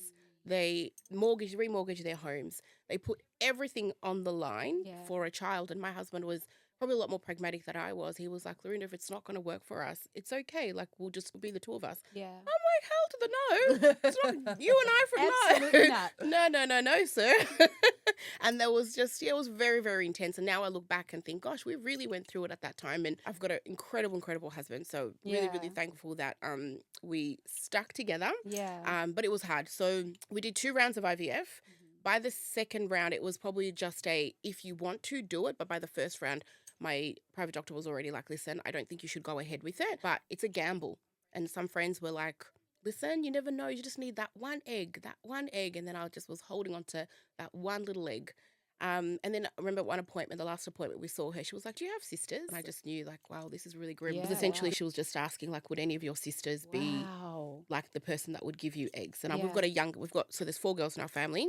S1: They remortgage their homes. They put everything on the line for a child. And my husband was probably a lot more pragmatic than I was. He was like, Laurinda, if it's not going to work for us, it's okay. Like, we'll just be the two of us. Yeah. I'm like, hell to the no. It's not you and I for
S2: Absolutely not.
S1: No, sir. And there was just, it was very, very intense. And now I look back and think, gosh, we really went through it at that time. And I've got an incredible, incredible husband. So really, really thankful that we stuck together. Yeah. But it was hard. So we did 2 rounds of IVF. By the second round, it was probably just if you want to do it. But by the first round, my private doctor was already like, listen, I don't think you should go ahead with it, but it's a gamble. And some friends were like, listen, you never know. You just need that one egg. And then I just was holding on to that one little egg. And then I remember at one appointment, the last appointment we saw her, she was like, do you have sisters? And I just knew like, wow, this is really grim. Because essentially she was just asking like, would any of your sisters be like the person that would give you eggs? And so there's 4 girls in our family.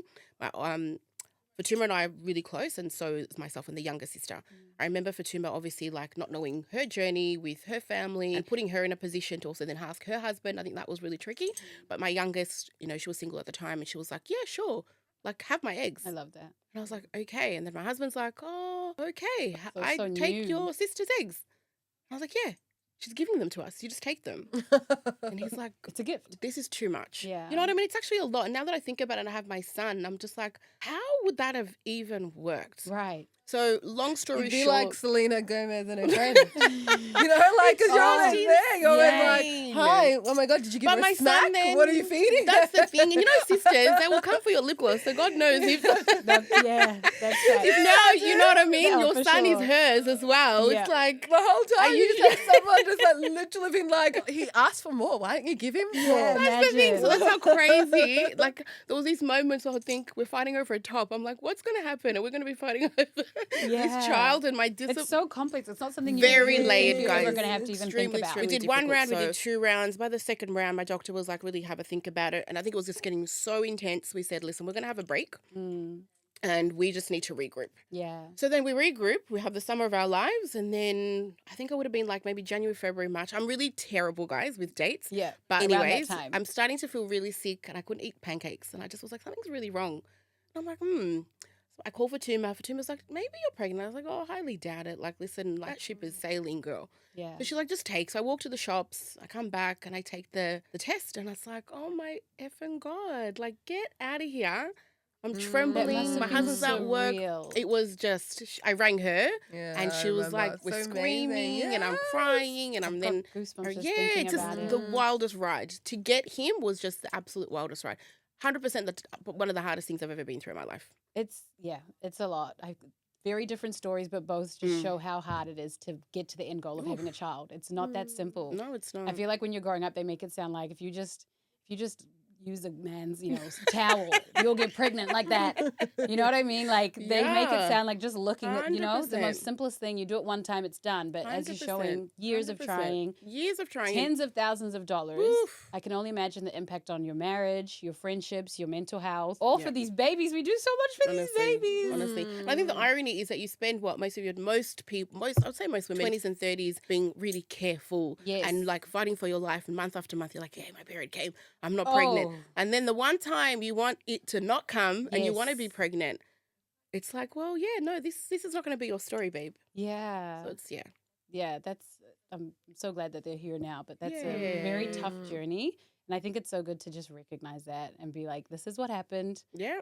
S1: Fatuma and I are really close, and so is myself and the younger sister. I remember Fatuma obviously like not knowing her journey with her family and putting her in a position to also then ask her husband. I think that was really tricky. But my youngest, she was single at the time and she was like, yeah, sure. Like, have my eggs.
S2: I love that.
S1: And I was like, okay. And then my husband's like, oh, okay. I take your sister's eggs. And I was like, yeah. She's giving them to us. You just take them. And he's like,
S2: it's a gift.
S1: This is too much.
S2: Yeah.
S1: You know what I mean? It's actually a lot. And now that I think about it and I have my son, I'm just like, how would that have even worked?
S2: Right.
S1: So long story
S4: You'd
S1: short.
S4: be like Selena Gomez and her friends. Like, because you're always there. You're always like, hi, oh my God, did you give her a snack?
S1: Then,
S4: what are you feeding?
S1: That's the thing. And sisters, they will come for your lip gloss. So God knows if
S2: that's right.
S1: If now, you know what I mean? Your son is hers as well. Yeah. It's like
S4: the whole time you just have someone just like literally being like, he asked for more. Why don't you give him more?
S2: Yeah,
S1: that's the thing. So that's how crazy. Like there was these moments where I think we're fighting over a top. I'm like, what's going to happen? Are we going to be fighting over this child and my discipline?
S2: It's so complex. It's not something
S1: very layered, guys.
S2: We're going to have to even think about.
S1: We did 1 round, we did 2 rounds. By the second round, my doctor was like, really have a think about it. And I think it was just getting so intense. We said, listen, we're going to have a break. And we just need to regroup. Yeah. So then we regroup. We have the summer of our lives. And then I think it would have been like maybe January, February, March. I'm really terrible, guys, with dates. Yeah. But anyways, I'm starting to feel really sick and I couldn't eat pancakes. And I just was like, something's really wrong. And I'm like, So I called Fatuma. Fatuma's like, maybe you're pregnant. I was like, oh, highly doubt it. Like, listen, like ship is sailing, girl. Yeah. So she's like, just take. So I walk to the shops. I come back and I take the test. And it's like, oh my effing God. Like, get out of here. I'm trembling. My husband's at work. It was just, I rang her and she was like, we're screaming and I'm crying and I'm then,
S2: goosebumps
S1: it's just the wildest ride. To get him was just the absolute wildest ride. 100% one of the hardest things I've ever been through in my life.
S2: It's a lot. Very different stories, but both just show how hard it is to get to the end goal of having a child. It's not that simple.
S1: No, it's not.
S2: I feel like when you're growing up, they make it sound like if you just use a man's, towel, you'll get pregnant like that. You know what I mean? Like they make it sound like just looking at, the
S1: 100%.
S2: most simplest thing. You do it one time, it's done. But as you're showing, years of
S1: 100%.
S2: trying, tens of thousands of dollars.
S1: Oof.
S2: I can only imagine the impact on your marriage, your friendships, your mental health. All for these babies. We do so much for these babies.
S1: Honestly. And I think the irony is that you spend most women, 20s and 30s being really careful and like fighting for your life, and month after month you're like, yeah, my period came, I'm not pregnant. And then the one time you want it to not come and you want to be pregnant, it's like, well, yeah, no, this is not going to be your story, babe.
S2: Yeah.
S1: So it's,
S2: Yeah, I'm so glad that they're here now, but that's a very tough journey. And I think it's so good to just recognize that and be like, this is what happened.
S1: Yeah.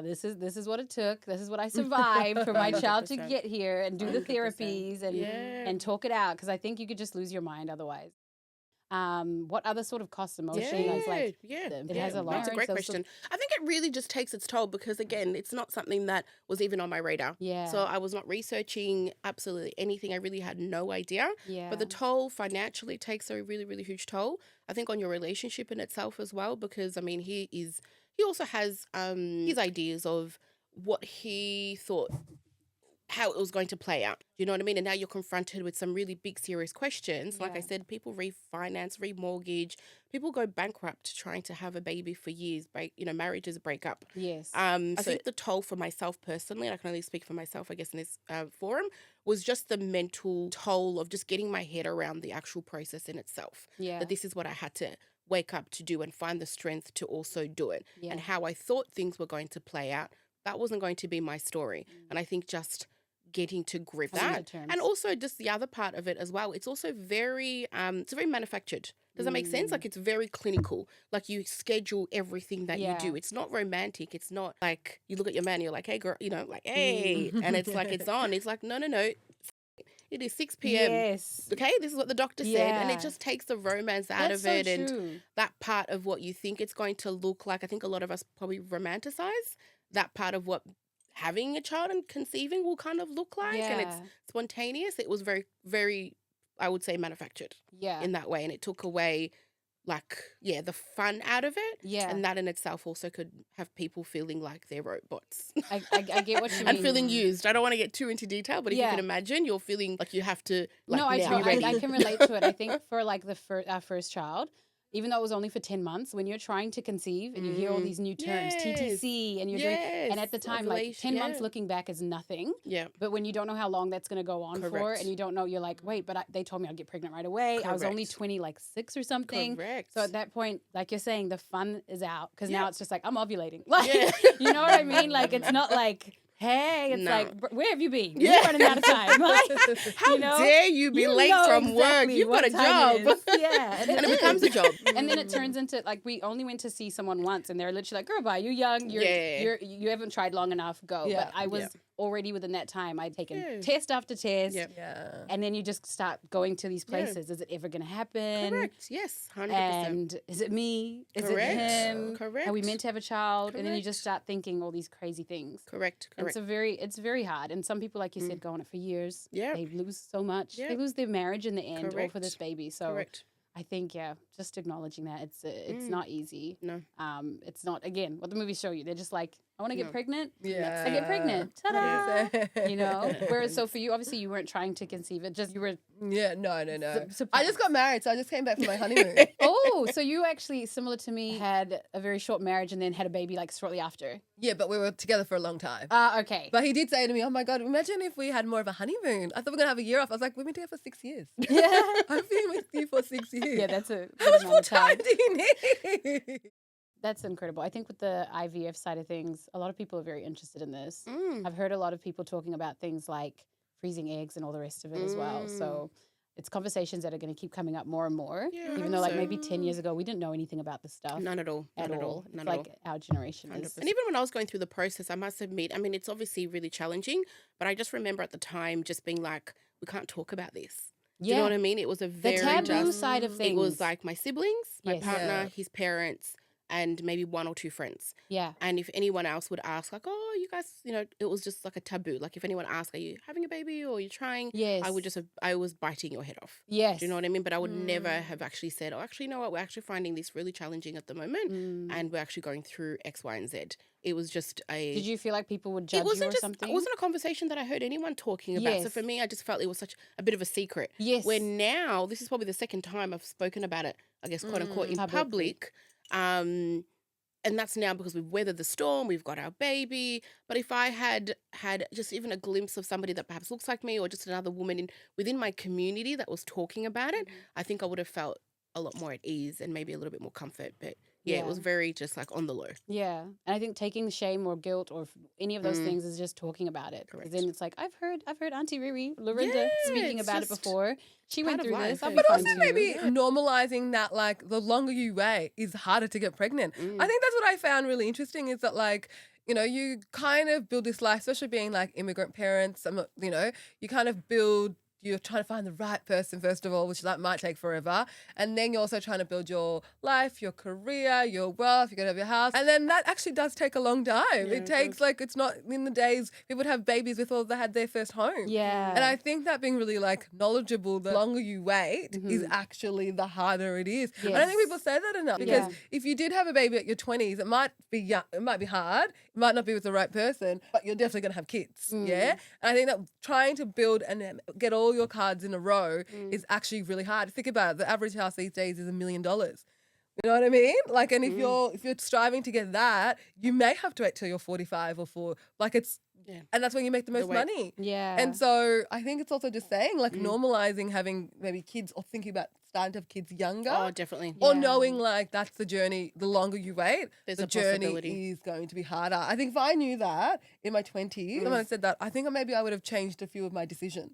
S2: This is what it took. This is what I survived for my child to get here, and do the
S1: 100%.
S2: therapies and talk it out. Because I think you could just lose your mind otherwise. What other sort of costs emotionally? It has a lot.
S1: That's a great question. I think it really just takes its toll because, again, it's not something that was even on my radar.
S2: Yeah.
S1: So I was not researching absolutely anything. I really had no idea.
S2: Yeah.
S1: But the toll financially takes a really, really huge toll. I think on your relationship in itself as well, because, I mean, he also has his ideas of what he thought, how it was going to play out. You know what I mean? And now you're confronted with some really big, serious questions. Like I said, people refinance, remortgage. People go bankrupt trying to have a baby for years. Marriages break up.
S2: Yes.
S1: I think the toll for myself personally, and I can only speak for myself, I guess, in this forum, was just the mental toll of just getting my head around the actual process in itself.
S2: Yeah.
S1: That this is what I had to wake up to do and find the strength to also do it.
S2: Yeah.
S1: And how I thought things were going to play out, that wasn't going to be my story. And I think just getting to grip that. And also just the other part of it as well, it's also very it's very manufactured. Does that make sense? Like it's very clinical. Like you schedule everything that you do. It's not romantic. It's not like you look at your man and you're like, hey girl, like, hey, and it's like it's on. It's like, no. It is 6 p.m.
S2: Yes.
S1: Okay, this is what the doctor said. And it just takes the romance out of it and that part of what you think it's going to look like. I think a lot of us probably romanticize that part of what having a child and conceiving will kind of look like, and it's spontaneous. It was very, very, I would say, manufactured in that way, and it took away the fun out of it. And that in itself also could have people feeling like they're robots.
S2: I get what you mean.
S1: And feeling used. I don't want to get too into detail, but if you can imagine, you're feeling like you have to
S2: I can relate to it. I think for like our first child, even though it was only for 10 months, when you're trying to conceive and you hear all these new terms, TTC, and you're doing, and at the time, like 10 months looking back is nothing. Yeah. But when you don't know how long that's going to go on for, and you don't know, you're like, wait, but they told me I'd get pregnant right away. I was only 26 or something. Correct. So at that point, like you're saying, the fun is out because now it's just like, I'm ovulating. Like, you know what I mean? Like, it's not like, hey, it's like, where have you been? You're running out of time. Like,
S1: how dare you be late from work? You've got a job.
S2: And
S1: it becomes a job.
S2: And then it turns into, like, we only went to see someone once, and they're literally like, girl, bye, you're young. You haven't tried long enough. Go. Yeah. But I was already within that time. I'd taken test after test. And then you just start going to these places. Is it ever going to happen?
S1: Correct. Yes. 100%.
S2: And is it me? Is it him?
S1: Correct.
S2: Are we meant to have a child? And then you just start thinking all these crazy things.
S1: Correct.
S2: It's very hard. And some people, like you said, go on it for years.
S1: Yeah.
S2: They lose so much. They lose their marriage in the end, all for this baby. So I think, just acknowledging that it's not easy.
S1: No.
S2: It's not, again, what the movies show you. They're just like, I want to get pregnant.
S4: Yeah.
S2: I get pregnant. Ta-da! You know? Whereas, so for you, obviously, you weren't trying to conceive it. Just, you were...
S4: Yeah, no. I just got married, so I just came back from my honeymoon.
S2: Oh, so you actually, similar to me, had a very short marriage and then had a baby, like, shortly after.
S4: Yeah, but we were together for a long time.
S2: Okay.
S4: But he did say to me, oh, my God, imagine if we had more of a honeymoon. I thought we were going to have a year off. I was like, we've been together for 6 years.
S2: Yeah.
S4: I've been with you for 6 years.
S2: Yeah, that's a
S4: How much more time do you need?
S2: That's incredible. I think with the IVF side of things, a lot of people are very interested in this. I've heard a lot of people talking about things like freezing eggs and all the rest of it as well. So it's conversations that are going to keep coming up more and more. Yeah, even though like maybe 10 years ago, we didn't know anything about this stuff.
S1: None at all.
S2: At all. It's like our generation is.
S1: And even when I was going through the process, I must admit, I mean, it's obviously really challenging, but I just remember at the time just being like, we can't talk about this. Do you know what I mean? It was a very
S2: the taboo side of things.
S1: It was like my siblings, my partner, his parents, and maybe one or two friends.
S2: Yeah.
S1: And if anyone else would ask, like, oh, you guys, it was just like a taboo. Like if anyone asked, are you having a baby or are you trying?
S2: Yes.
S1: I was biting your head off.
S2: Yes.
S1: Do you know what I mean? But I would never have actually said, oh, actually, you know what? We're actually finding this really challenging at the moment and we're actually going through X, Y, and Z. It was just
S2: Did you feel like people would judge you or something?
S1: It wasn't a conversation that I heard anyone talking about.
S2: Yes.
S1: So for me, I just felt it was such a bit of a secret.
S2: Yes.
S1: Where now, this is probably the second time I've spoken about it, I guess, quote unquote, in public. And that's now because we've weathered the storm, we've got our baby. But if I had just even a glimpse of somebody that perhaps looks like me or just another woman within my community that was talking about it, I think I would have felt a lot more at ease and maybe a little bit more comfort. But yeah, it was very just like on the low.
S2: Yeah. And I think taking shame or guilt or any of those things is just talking about it. Because then it's like, I've heard Aunty Riri, Laurinda speaking about it before. She went through this.
S4: But also maybe normalizing that like the longer you wait is harder to get pregnant. I think that's what I found really interesting is that like, you kind of build this life, especially being like immigrant parents, you kind of build you're trying to find the right person, first of all, which that might take forever. And then you're also trying to build your life, your career, your wealth, you're going to have your house. And then that actually does take a long time. Yeah, it takes it's not in the days people would have babies before they had their first home.
S2: Yeah.
S4: And I think that being really knowledgeable, the longer you wait is actually the harder it is. Yes. I don't think people say that enough because if you did have a baby at your 20s, it might be hard. It might not be with the right person, but you're definitely going to have kids. Yeah. And I think that trying to build and get all your cards in a row is actually really hard. Think about it. The average house these days is $1 million. You know what I mean? And if you're striving to get that, you may have to wait till you're 45 or 4. And that's when you make the most money.
S2: Yeah.
S4: And so I think it's also just saying normalizing having maybe kids or thinking about starting to have kids younger.
S1: Oh, definitely.
S4: Or knowing that's the journey. The longer you wait,
S1: there's
S4: the
S1: a
S4: journey
S1: possibility.
S4: is going to be harder. I think if I knew that in my 20s, when I said that, I think maybe I would have changed a few of my decisions.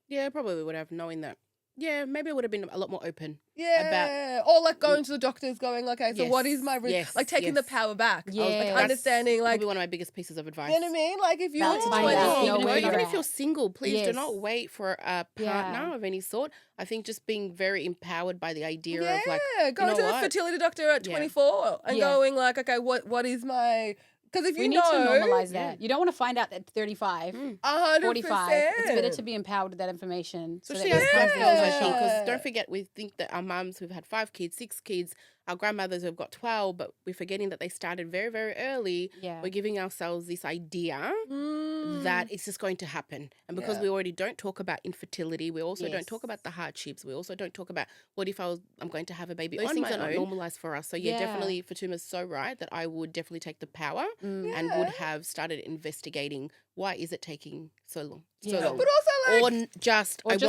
S1: Yeah, probably would have, knowing that. Yeah, maybe I would have been a lot more open.
S4: Yeah. Or going to the doctors going, okay, so what is my risk? Taking the power back.
S2: Yeah.
S4: Understanding
S1: probably one of my biggest pieces of advice.
S4: You know what I mean? If you're
S2: That's
S4: 20,
S1: even if you're single, please do
S2: Yes.
S1: not wait for a partner of any sort. I think just being very empowered by the idea of
S4: going to a fertility doctor at 24 and going okay, what is my... Because if
S2: we need to normalize that. You don't want to find out at 35,
S4: 100%.
S2: 45. It's better to be empowered with that information.
S1: Especially as because don't forget, we think that our mums who've had 5 kids, 6 kids, our grandmothers who've got 12, but we're forgetting that they started very, very early.
S2: Yeah.
S1: We're giving ourselves this idea that it's just going to happen. And because we already don't talk about infertility, we also don't talk about the hardships. We also don't talk about what if I'm going to have a baby. Those things are not normalized for us. So definitely Fatuma's so right that I would definitely take the power and would have started investigating why is it taking so long. So long.
S4: But also
S1: I want to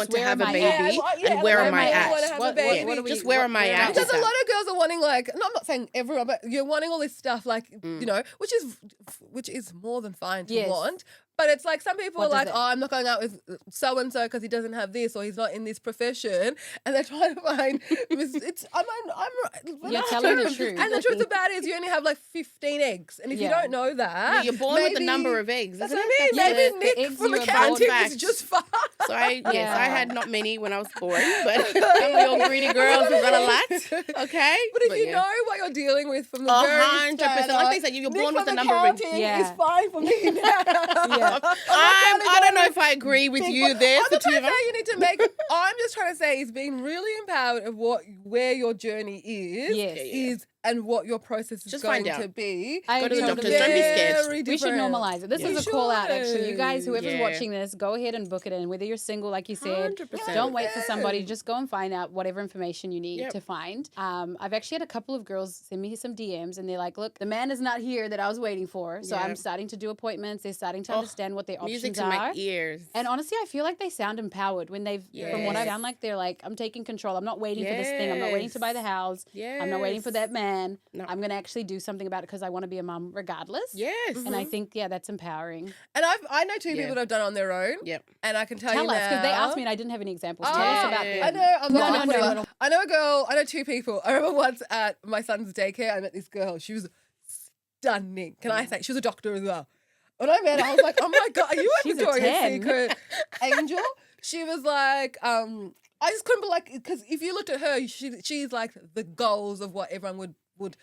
S2: where
S1: have a
S2: am I
S1: baby and where am I at?
S4: Just
S1: where am I at?
S4: Because a lot of girls are wanting I'm not saying everyone, but you're wanting all this stuff which is more than fine to want. But it's some people are like, I'm not going out with so-and-so because he doesn't have this or he's not in this profession. And they're trying to find,
S2: You're telling the truth.
S4: And the truth about it is you only have 15 eggs. And if you don't know that.
S1: You're born with the number of eggs,
S4: That's
S1: isn't
S4: what
S1: it?
S4: I mean. Maybe Nick from accounting is just fine.
S1: So I had not many when I was born, but we all greedy girls who've got a lot. Okay?
S4: But if you know what you're dealing with from the very
S1: 100%. Like they said, you're born with the number of eggs.
S4: It's fine for me now.
S1: I don't know if I agree with you there.
S4: I'm not trying to say you need to make. I'm just trying to say is being really empowered of where your journey is and what your process is
S1: just
S4: going
S1: find out.
S4: To be.
S1: Go to the doctors. Don't be scared.
S2: We should normalize it. This is a call out, actually. You guys, whoever's
S1: Yeah.
S2: watching this, go ahead and book it in. Whether you're single, like you said,
S1: 100%.
S2: don't wait for somebody. Just go and find out whatever information you need to find. I've actually had a couple of girls send me some DMs, and they're like, "Look, the man is not here that I was waiting for, so I'm starting to do appointments. They're starting to understand what their options
S1: Music to
S2: are."
S1: my ears.
S2: And honestly, I feel like they sound empowered when they've, from what I sound like, they're like, I'm taking control. I'm not waiting for this thing. I'm not waiting to buy the house. I'm not waiting for that man.
S1: No.
S2: I'm going to actually do something about it because I want to be a mum regardless.
S1: Yes.
S2: And I think, that's empowering.
S4: And I know 2 people that have done it on their own.
S1: Yep.
S4: And I can tell
S2: Tell
S4: you
S2: us,
S4: now.
S2: because they asked me and I didn't have any examples. Tell us about them.
S4: I know.
S2: No.
S4: I know a girl. I know 2 people. I remember once at my son's daycare, I met this girl. She was stunning. Can I say? She was a doctor as well. When I met her, I was like, oh my God, are you a
S2: She's a
S4: Victoria's
S2: 10.
S4: Secret angel? She was like, I just couldn't believe, because if you looked at her, she's like the goals of what everyone would would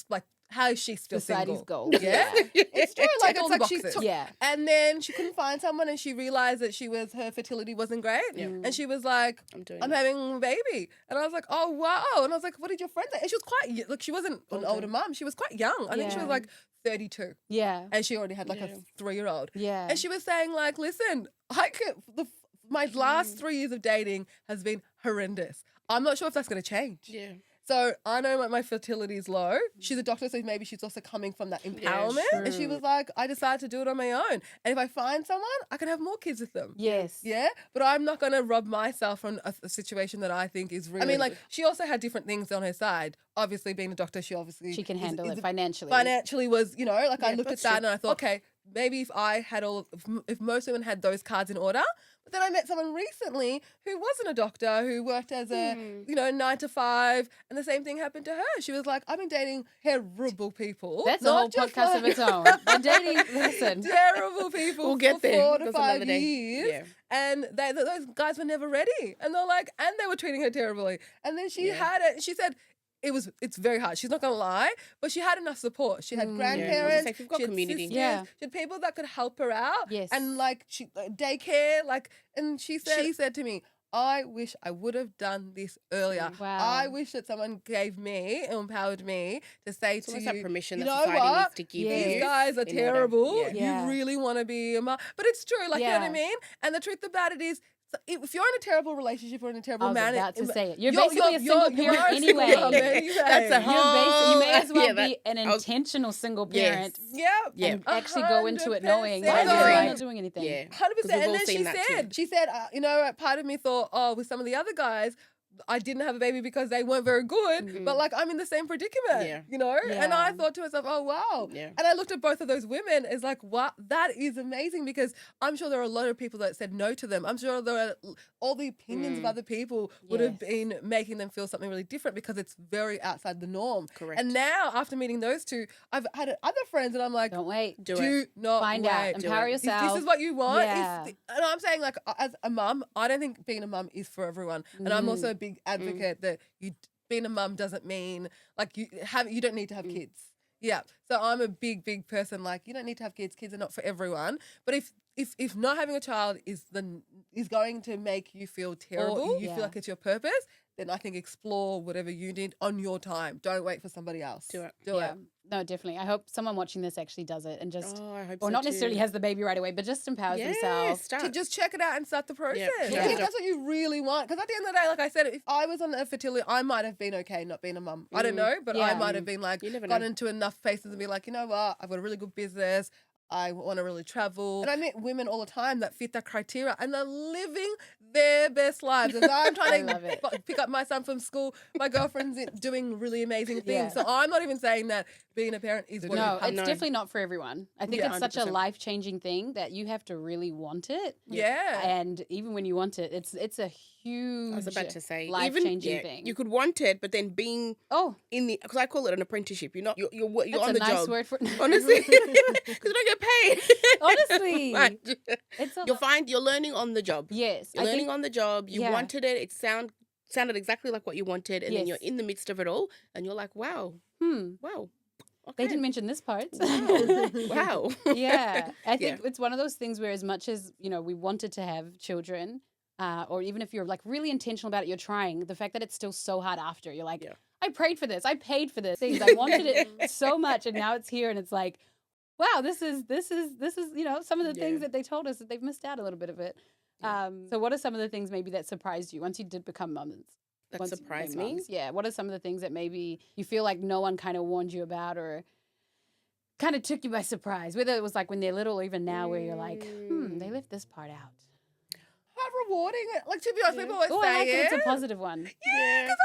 S4: like how is she still
S2: Society's
S4: single?
S2: goal.
S4: Yeah, it's true. Like
S2: Check all
S4: it's
S2: the
S4: like she
S2: boxes.
S4: took,
S2: Yeah.
S4: and then she couldn't find someone, and she realized that her fertility wasn't great, and she was like, I'm having a baby, and I was like, oh wow, and I was like, what did your friend say? And she was quite like she wasn't an older mum, she was quite young. I think she was like 32.
S2: Yeah.
S4: And she already had like a 3-year-old.
S2: Yeah.
S4: And she was saying like, listen, my last 3 years of dating has been horrendous. I'm not sure if that's going to change.
S1: Yeah.
S4: So I know like my fertility is low. She's a doctor, so maybe she's also coming from that empowerment. And she was like, I decided to do it on my own. And if I find someone, I can have more kids with them.
S2: Yes.
S4: Yeah. But I'm not going to rob myself from a situation that I think is really. I mean, like she also had different things on her side. Obviously, being a doctor, she can
S2: handle it financially.
S4: Financially was, like I looked at that and I thought, okay, maybe if I had if most women had those cards in order. But then I met someone recently who wasn't a doctor, who worked as a, 9 to 5, and the same thing happened to her. She was like, I've been dating terrible people.
S2: That's a whole podcast of its own. I'm dating, listen.
S4: Terrible people
S1: We'll get
S4: for
S1: there.
S4: 4 to
S1: That's
S4: 5
S1: another day.
S4: years.
S1: Yeah.
S4: And those guys were never ready. And they're like, and they were treating her terribly. And then she had it, she said, it's very hard. She's not going to lie, but she had enough support. She had grandparents.
S1: Yeah. We've got
S4: she had
S1: community.
S4: sisters,
S2: Yeah.
S4: She had people that could help her out.
S2: Yes.
S4: And like daycare, and she said to me, I wish I would have done this earlier.
S2: Wow.
S4: I wish that someone empowered me to say
S1: It's
S4: to
S1: almost
S4: you,
S1: that permission
S4: you
S1: that
S4: know
S1: society
S4: what?
S1: needs to give you.
S4: These guys are
S1: in order.
S4: terrible.
S1: Yeah.
S2: Yeah.
S4: You really want to be a mom. But it's true, like, you know what I mean? And the truth about it is, so if you're in a terrible relationship or in a terrible
S2: I was about to say it. You're basically a single
S4: you're
S2: parent
S4: a single
S2: anyway.
S4: mom anyway.
S1: That's a
S2: You may as well
S1: Yeah,
S2: be an intentional single
S1: Yes.
S2: parent
S4: Yeah.
S2: and actually go into it knowing
S4: 100%.
S2: that
S1: I
S2: you're
S1: agree.
S2: not doing anything.
S1: Yeah.
S4: 100%.
S1: 'Cause we've
S4: And
S1: all
S4: then
S1: seen that too.
S4: she said, part of me thought, with some of the other guys, I didn't have a baby because they weren't very good, but like I'm in the same predicament,
S1: Yeah.
S4: And I
S2: Yeah.
S4: thought to myself, oh wow.
S1: Yeah.
S4: And I looked at both of those women as like, wow, that is amazing, because I'm sure there are a lot of people that said no to them. I'm sure there are all the opinions of other people would have been making them feel something really different because it's very outside the norm.
S1: Correct.
S4: And now after meeting those two, I've had other friends and I'm like,
S2: Don't wait.
S1: Do
S4: not
S2: Find
S4: wait.
S2: out. Empower
S4: If
S2: yourself.
S4: this is what you want,
S2: Yeah.
S4: and I'm saying, like, as a mum, I don't think being a mum is for everyone. And I'm also a big advocate that being a mum doesn't mean like you don't need to have kids. Yeah. So I'm a big person. Like, you don't need to have kids. Kids are not for everyone. But if not having a child is going to make you feel terrible,
S2: Or
S4: you feel like it's your purpose, then I think explore whatever you need on your time. Don't wait for somebody else.
S1: Do it.
S4: Do it.
S2: No, definitely. I hope someone watching this actually does it and just,
S1: Oh, I hope
S2: or
S1: so
S2: not
S1: too.
S2: necessarily has the baby right away, but just empowers themselves.
S1: Start.
S4: To just check it out and start the process.
S1: Yeah.
S4: If that's what you really want. Because at the end of the day, like I said, if I was on a fertility, I might have been okay not being a mum. I don't know, but I might have been like,
S1: You never
S4: got
S1: know.
S4: into enough places and be like, you know what, I've got a really good business. I want to really travel. And I meet women all the time that fit that criteria and they're living their best lives. As I'm trying
S2: love
S4: to
S2: it.
S4: pick up my son from school, my girlfriend's doing really amazing things.
S2: Yeah.
S4: So I'm not even saying that being a parent is what
S2: No,
S4: you
S2: it's
S4: have to do.
S2: definitely not for everyone. I think
S4: Yeah.
S2: it's such a
S1: 100%.
S2: life-changing thing that you have to really want it.
S4: Yeah.
S2: And even when you want it, it's a huge
S1: I was about to say,
S2: life-changing thing.
S1: You could want it, but then being in the, because I call it an apprenticeship. You're not. You're
S2: That's
S1: on
S2: a
S1: the
S2: nice
S1: job.
S2: word for
S1: Honestly, because you don't get paid.
S2: Honestly.
S1: Right.
S2: It's a
S1: You're learning on the job.
S2: Yes,
S1: You're learning on the job. You
S2: yeah.
S1: wanted it. It sounded exactly like what you wanted, and then
S2: Yes.
S1: you're in the midst of it all, and you're like, wow, wow.
S2: They
S1: Okay.
S2: didn't mention this part.
S1: Wow.
S2: Yeah. I think it's one of those things where as much as, we wanted to have children, or even if you're like really intentional about it, you're trying, the fact that it's still so hard after, you're like, I prayed for this. I paid for this. Things. I wanted it so much and now it's here and it's like, wow, this is some of the things that they told us that they've missed out a little bit of it. So what are some of the things maybe that surprised you once you did become mums?
S1: That
S2: Once you
S1: surprised
S2: became
S1: me.
S2: mums? Yeah. What are some of the things that maybe you feel like no one kind of warned you about or kind of took you by surprise? Whether it was like when they're little or even now where you're like, they left this part out.
S4: How rewarding it. Like, to be honest, people always
S2: Oh,
S4: say
S2: I like it. It's a
S4: it.
S2: positive one.
S4: Yeah, because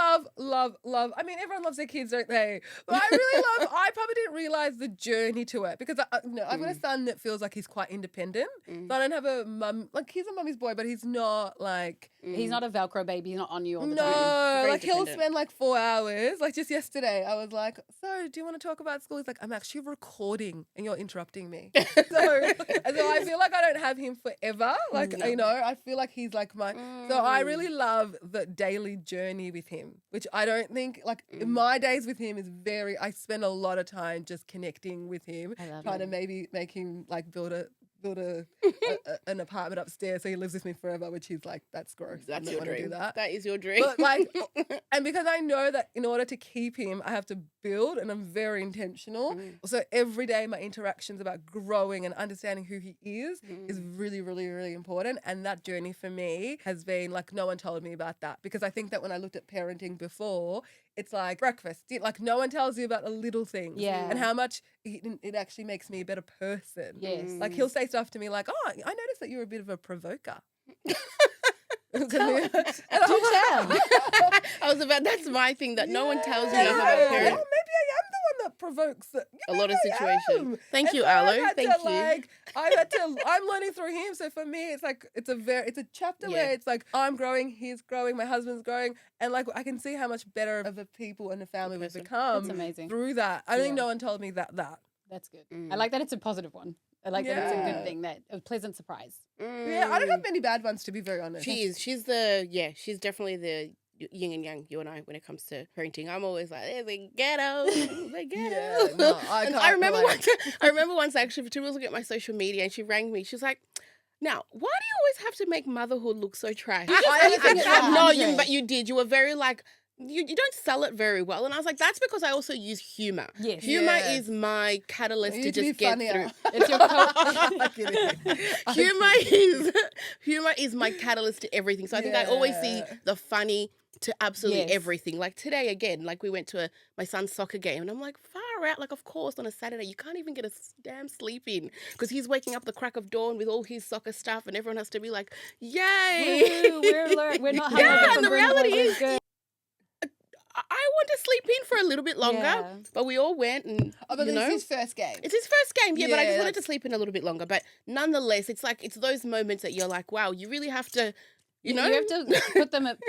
S4: I really love. I mean, everyone loves their kids, don't they? But I really I probably didn't realize the journey to it because I've got a son that feels like he's quite independent. So I don't have a mum. Like, he's a mummy's boy, but he's not like.
S2: He's not a Velcro baby. He's not on you all the
S4: No,
S2: time.
S1: Very
S4: like he'll
S1: independent.
S4: spend like 4 hours. Like just yesterday, I was like, "So, do you want to talk about school?" He's like, "I'm actually recording, and you're interrupting me." so I feel like I don't have him forever. Like I feel like he's like my. So I really love the daily journey with him. him, which I don't think, like, my days with him is I spend a lot of time just connecting with him, trying to maybe make him, like, build an apartment upstairs so he lives with me forever, which he's like, that's gross.
S1: That's
S4: I
S1: your
S4: don't wanna
S1: dream.
S4: do that.
S1: That is your dream.
S4: But, like, and because I know that in order to keep him, I have to build, and I'm very intentional. So every day my interactions about growing and understanding who he is really, really, really important. And that journey for me has been like, no one told me about that, because I think that when I looked at parenting before, it's like breakfast. Like, no one tells you about the little things and how much it actually makes me a better person.
S2: Yes.
S4: Like, he'll say stuff to me like, oh, I noticed that you're a bit of a provoker.
S2: Tell.
S1: That's my thing that no one tells me
S4: Yeah.
S1: about
S4: Oh,
S1: parenting.
S4: maybe I am the one that provokes
S1: A lot of situations. Thank you,
S4: so I've
S1: Alo.
S4: had
S1: Thank
S4: to,
S1: you.
S4: like, I'm learning through him. So for me, it's like, it's a chapter where it's like, I'm growing, he's growing, my husband's growing. And like, I can see how much better of a people and a family we've become
S2: That's amazing.
S4: through that. I think no one told me that.
S2: That's good. I like that it's a positive one. I like that it's a good thing, that a pleasant surprise.
S4: Yeah, I don't have many bad ones, to be very honest.
S1: She's definitely the yin and yang, you and I, when it comes to parenting. I'm always like, there's a ghetto, the ghetto.
S4: Yeah, no, I
S1: And
S4: can't
S1: I remember
S4: relate.
S1: once actually, Fatuma was looking at my social media and she rang me. She was like, now, why do you always have to make motherhood look so trash? But you did. You were very like, you don't sell it very well. And I was like, that's because I also use humor.
S2: Yes.
S1: Humor is my catalyst
S4: You
S1: to
S4: need to be
S1: just get
S4: funnier.
S1: through.
S2: It's your
S1: Humor is my catalyst to everything. So I think I always see
S4: Yeah.
S1: the funny to absolutely
S2: Yes.
S1: everything. Like today again, like we went to my son's soccer game and I'm like, far out. Like, of course, on a Saturday, you can't even get a damn sleep in because he's waking up the crack of dawn with all his soccer stuff and everyone has to be like, yay.
S2: We're not
S1: Yeah, and the reality is, I want to sleep in for a little bit longer,
S2: Yeah.
S1: but we all went and,
S4: But
S1: you know.
S4: it's his first game.
S1: It's his first game, but I just
S4: Yeah,
S1: wanted to sleep in a little bit longer. But nonetheless, it's like, it's those moments that you're like, wow, you really have to, you know.
S2: You have to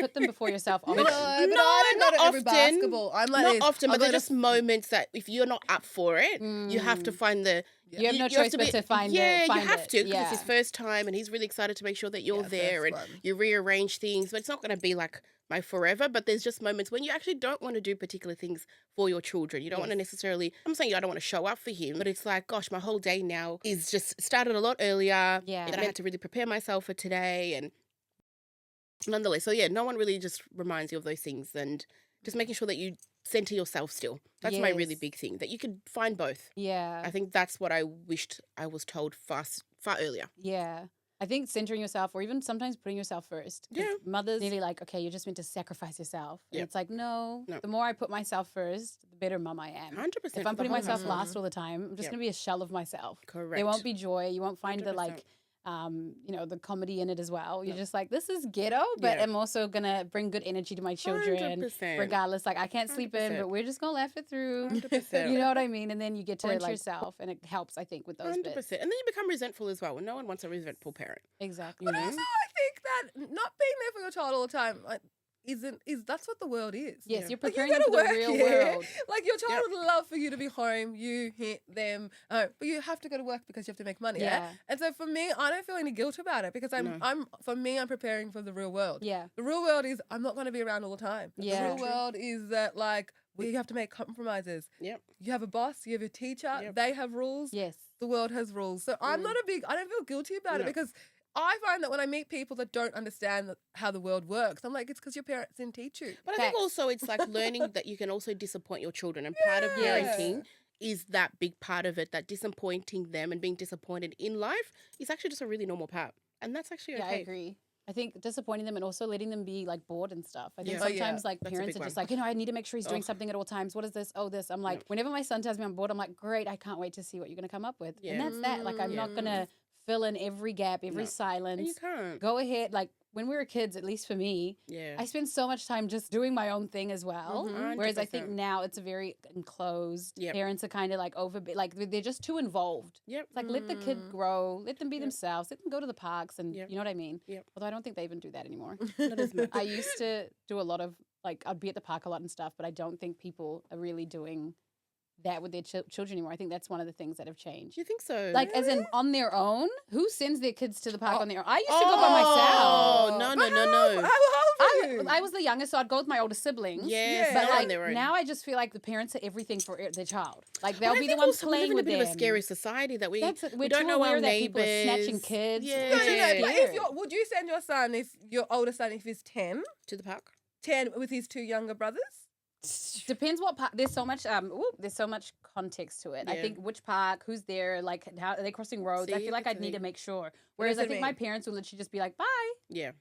S2: put them before yourself.
S4: No,
S2: Obviously.
S4: but I don't go to every
S1: often.
S4: basketball. I'm like
S1: Not
S4: this.
S1: often,
S4: I'll
S1: but they're
S4: go to-
S1: just moments that if you're not up for it, you have to find the.
S2: You have no choice but to find it.
S1: Yeah, you
S2: find
S1: have
S2: it.
S1: to because it's
S2: Yeah.
S1: his first time and he's really excited to make sure that you're
S4: Yeah,
S1: there
S4: first
S1: and
S4: one.
S1: you rearrange things. But it's not going to be like my forever. But there's just moments when you actually don't want to do particular things for your children. You don't want to necessarily. I'm saying I don't want to show up for him, but it's like, gosh, my whole day now is just started a lot earlier.
S2: Yeah.
S1: And I had to really prepare myself for today and. Nonetheless, so yeah, no one really just reminds you of those things and just making sure that you center yourself still. That's my really
S2: Yes.
S1: big thing, that you could find both.
S2: Yeah.
S1: I think that's what I wished I was told far earlier.
S2: Yeah. I think centering yourself or even sometimes putting yourself first. 'Cause
S1: Yeah.
S2: Mothers nearly like, okay, you're just meant to sacrifice yourself. And
S1: Yep.
S2: it's like, no,
S1: No.
S2: the more I put myself first, the better mum I am.
S1: 100%.
S2: If I'm
S1: for the
S2: putting
S1: whole
S2: myself
S1: household.
S2: last all the time, I'm just
S1: Yep.
S2: going to be a shell of myself.
S1: Correct.
S2: There won't be joy. You won't find the
S1: 100%.
S2: like, the comedy in it as well. You're just like, this is ghetto, but
S1: Yeah.
S2: I'm also going to bring good energy to my children.
S1: 100%.
S2: Regardless, like I can't sleep in,
S1: 100%.
S2: but we're just going to laugh it through.
S1: 100%.
S2: You know what I mean? And then you get to like yourself and it helps, I think, with those
S1: 100%.
S2: bits.
S1: And then you become resentful as well. No one wants a resentful parent.
S2: Exactly.
S4: But also, I think that not being there for your child all the time, like, that's what the world is.
S2: Yes, you're
S4: Like, you
S2: preparing them
S4: gotta
S2: for the
S4: work,
S2: real
S4: yeah.
S2: world.
S4: Like, your child would love for you to be home, you, them, but you have to go to work because you have to make money. Yeah. And so for me, I don't feel any guilt about it because I'm preparing for the real world.
S2: Yeah.
S4: The real world is I'm not going to be around all the time.
S2: Yeah.
S4: The real world is that like you have to make compromises.
S1: Yep.
S4: You have a boss, you have a teacher,
S1: Yep.
S4: they have rules.
S2: Yes.
S4: The world has rules. So I don't feel guilty about it
S1: No.
S4: because I find that when I meet people that don't understand how the world works, I'm like, it's because your parents didn't teach you.
S1: But I think also it's like learning that you can also disappoint your children. And part of
S4: Yeah.
S1: parenting is that big part of it, that disappointing them and being disappointed in life is actually just a really normal part. And that's actually okay.
S2: Yeah, I agree. I think disappointing them and also letting them be like bored and stuff. I think
S1: Yeah. Oh,
S4: yeah.
S2: sometimes like
S1: That's a
S2: parents
S1: big
S2: are just
S1: one.
S2: like, I need to make sure he's doing something at all times. What is this? Oh, this. I'm like, whenever my son tells me I'm bored, I'm like, great, I can't wait to see what you're going to come up with.
S1: Yeah.
S2: And that's that. Like, I'm not going to fill in every gap, every
S1: And
S2: silence.
S1: you can't.
S2: Go ahead. Like when we were kids, at least for me,
S1: Yeah.
S2: I spent so much time just doing my own thing as well.
S1: Mhm.
S2: Whereas I think
S1: 100%.
S2: now it's a very enclosed.
S1: Yep.
S2: Parents are kind of like they're just too involved.
S1: Yep.
S2: It's like let the kid grow, let them be themselves, let them go to the parks, and
S1: Yep.
S2: you know what I mean.
S1: Yep.
S2: Although I don't think they even do that anymore.
S1: Not as much.
S2: I used to do a lot of like I'd be at the park a lot and stuff, but I don't think people are really doing that with their children anymore. I think that's one of the things that have changed.
S1: Do you think so?
S2: Like, as in on their own, who sends their kids to the park on their own? I used to go by
S1: Oh,
S2: myself.
S1: no.
S4: How old were you?
S2: I was the youngest, so I'd go with my older siblings.
S1: Yes,
S2: but
S1: they're
S2: like
S1: on their own.
S2: now, I just feel like the parents are everything for their child. Like
S1: But
S2: they'll
S1: I
S2: be the
S1: think
S2: ones
S1: also we live
S2: playing
S1: in a
S2: with
S1: bit
S2: them.
S1: of a scary society that we
S2: We're
S1: don't
S2: too
S1: know our
S2: aware that
S1: neighbors.
S2: people are snatching kids.
S1: Yeah.
S4: No,
S2: Which is
S4: but
S2: scary.
S4: would you send your son, if your older son, if he's 10,
S1: To the park.
S4: 10 with his two younger brothers?
S2: Depends what park. There's so much. There's so much context to it. I
S1: Yeah.
S2: think which park, who's there, like how are they crossing roads. I
S1: See,
S2: feel like
S1: that's
S2: I'd
S1: the
S2: need to
S1: thing.
S2: make sure. Whereas
S4: what
S2: I
S4: I
S2: think my parents would literally just be like, "Bye,"
S1: Yeah.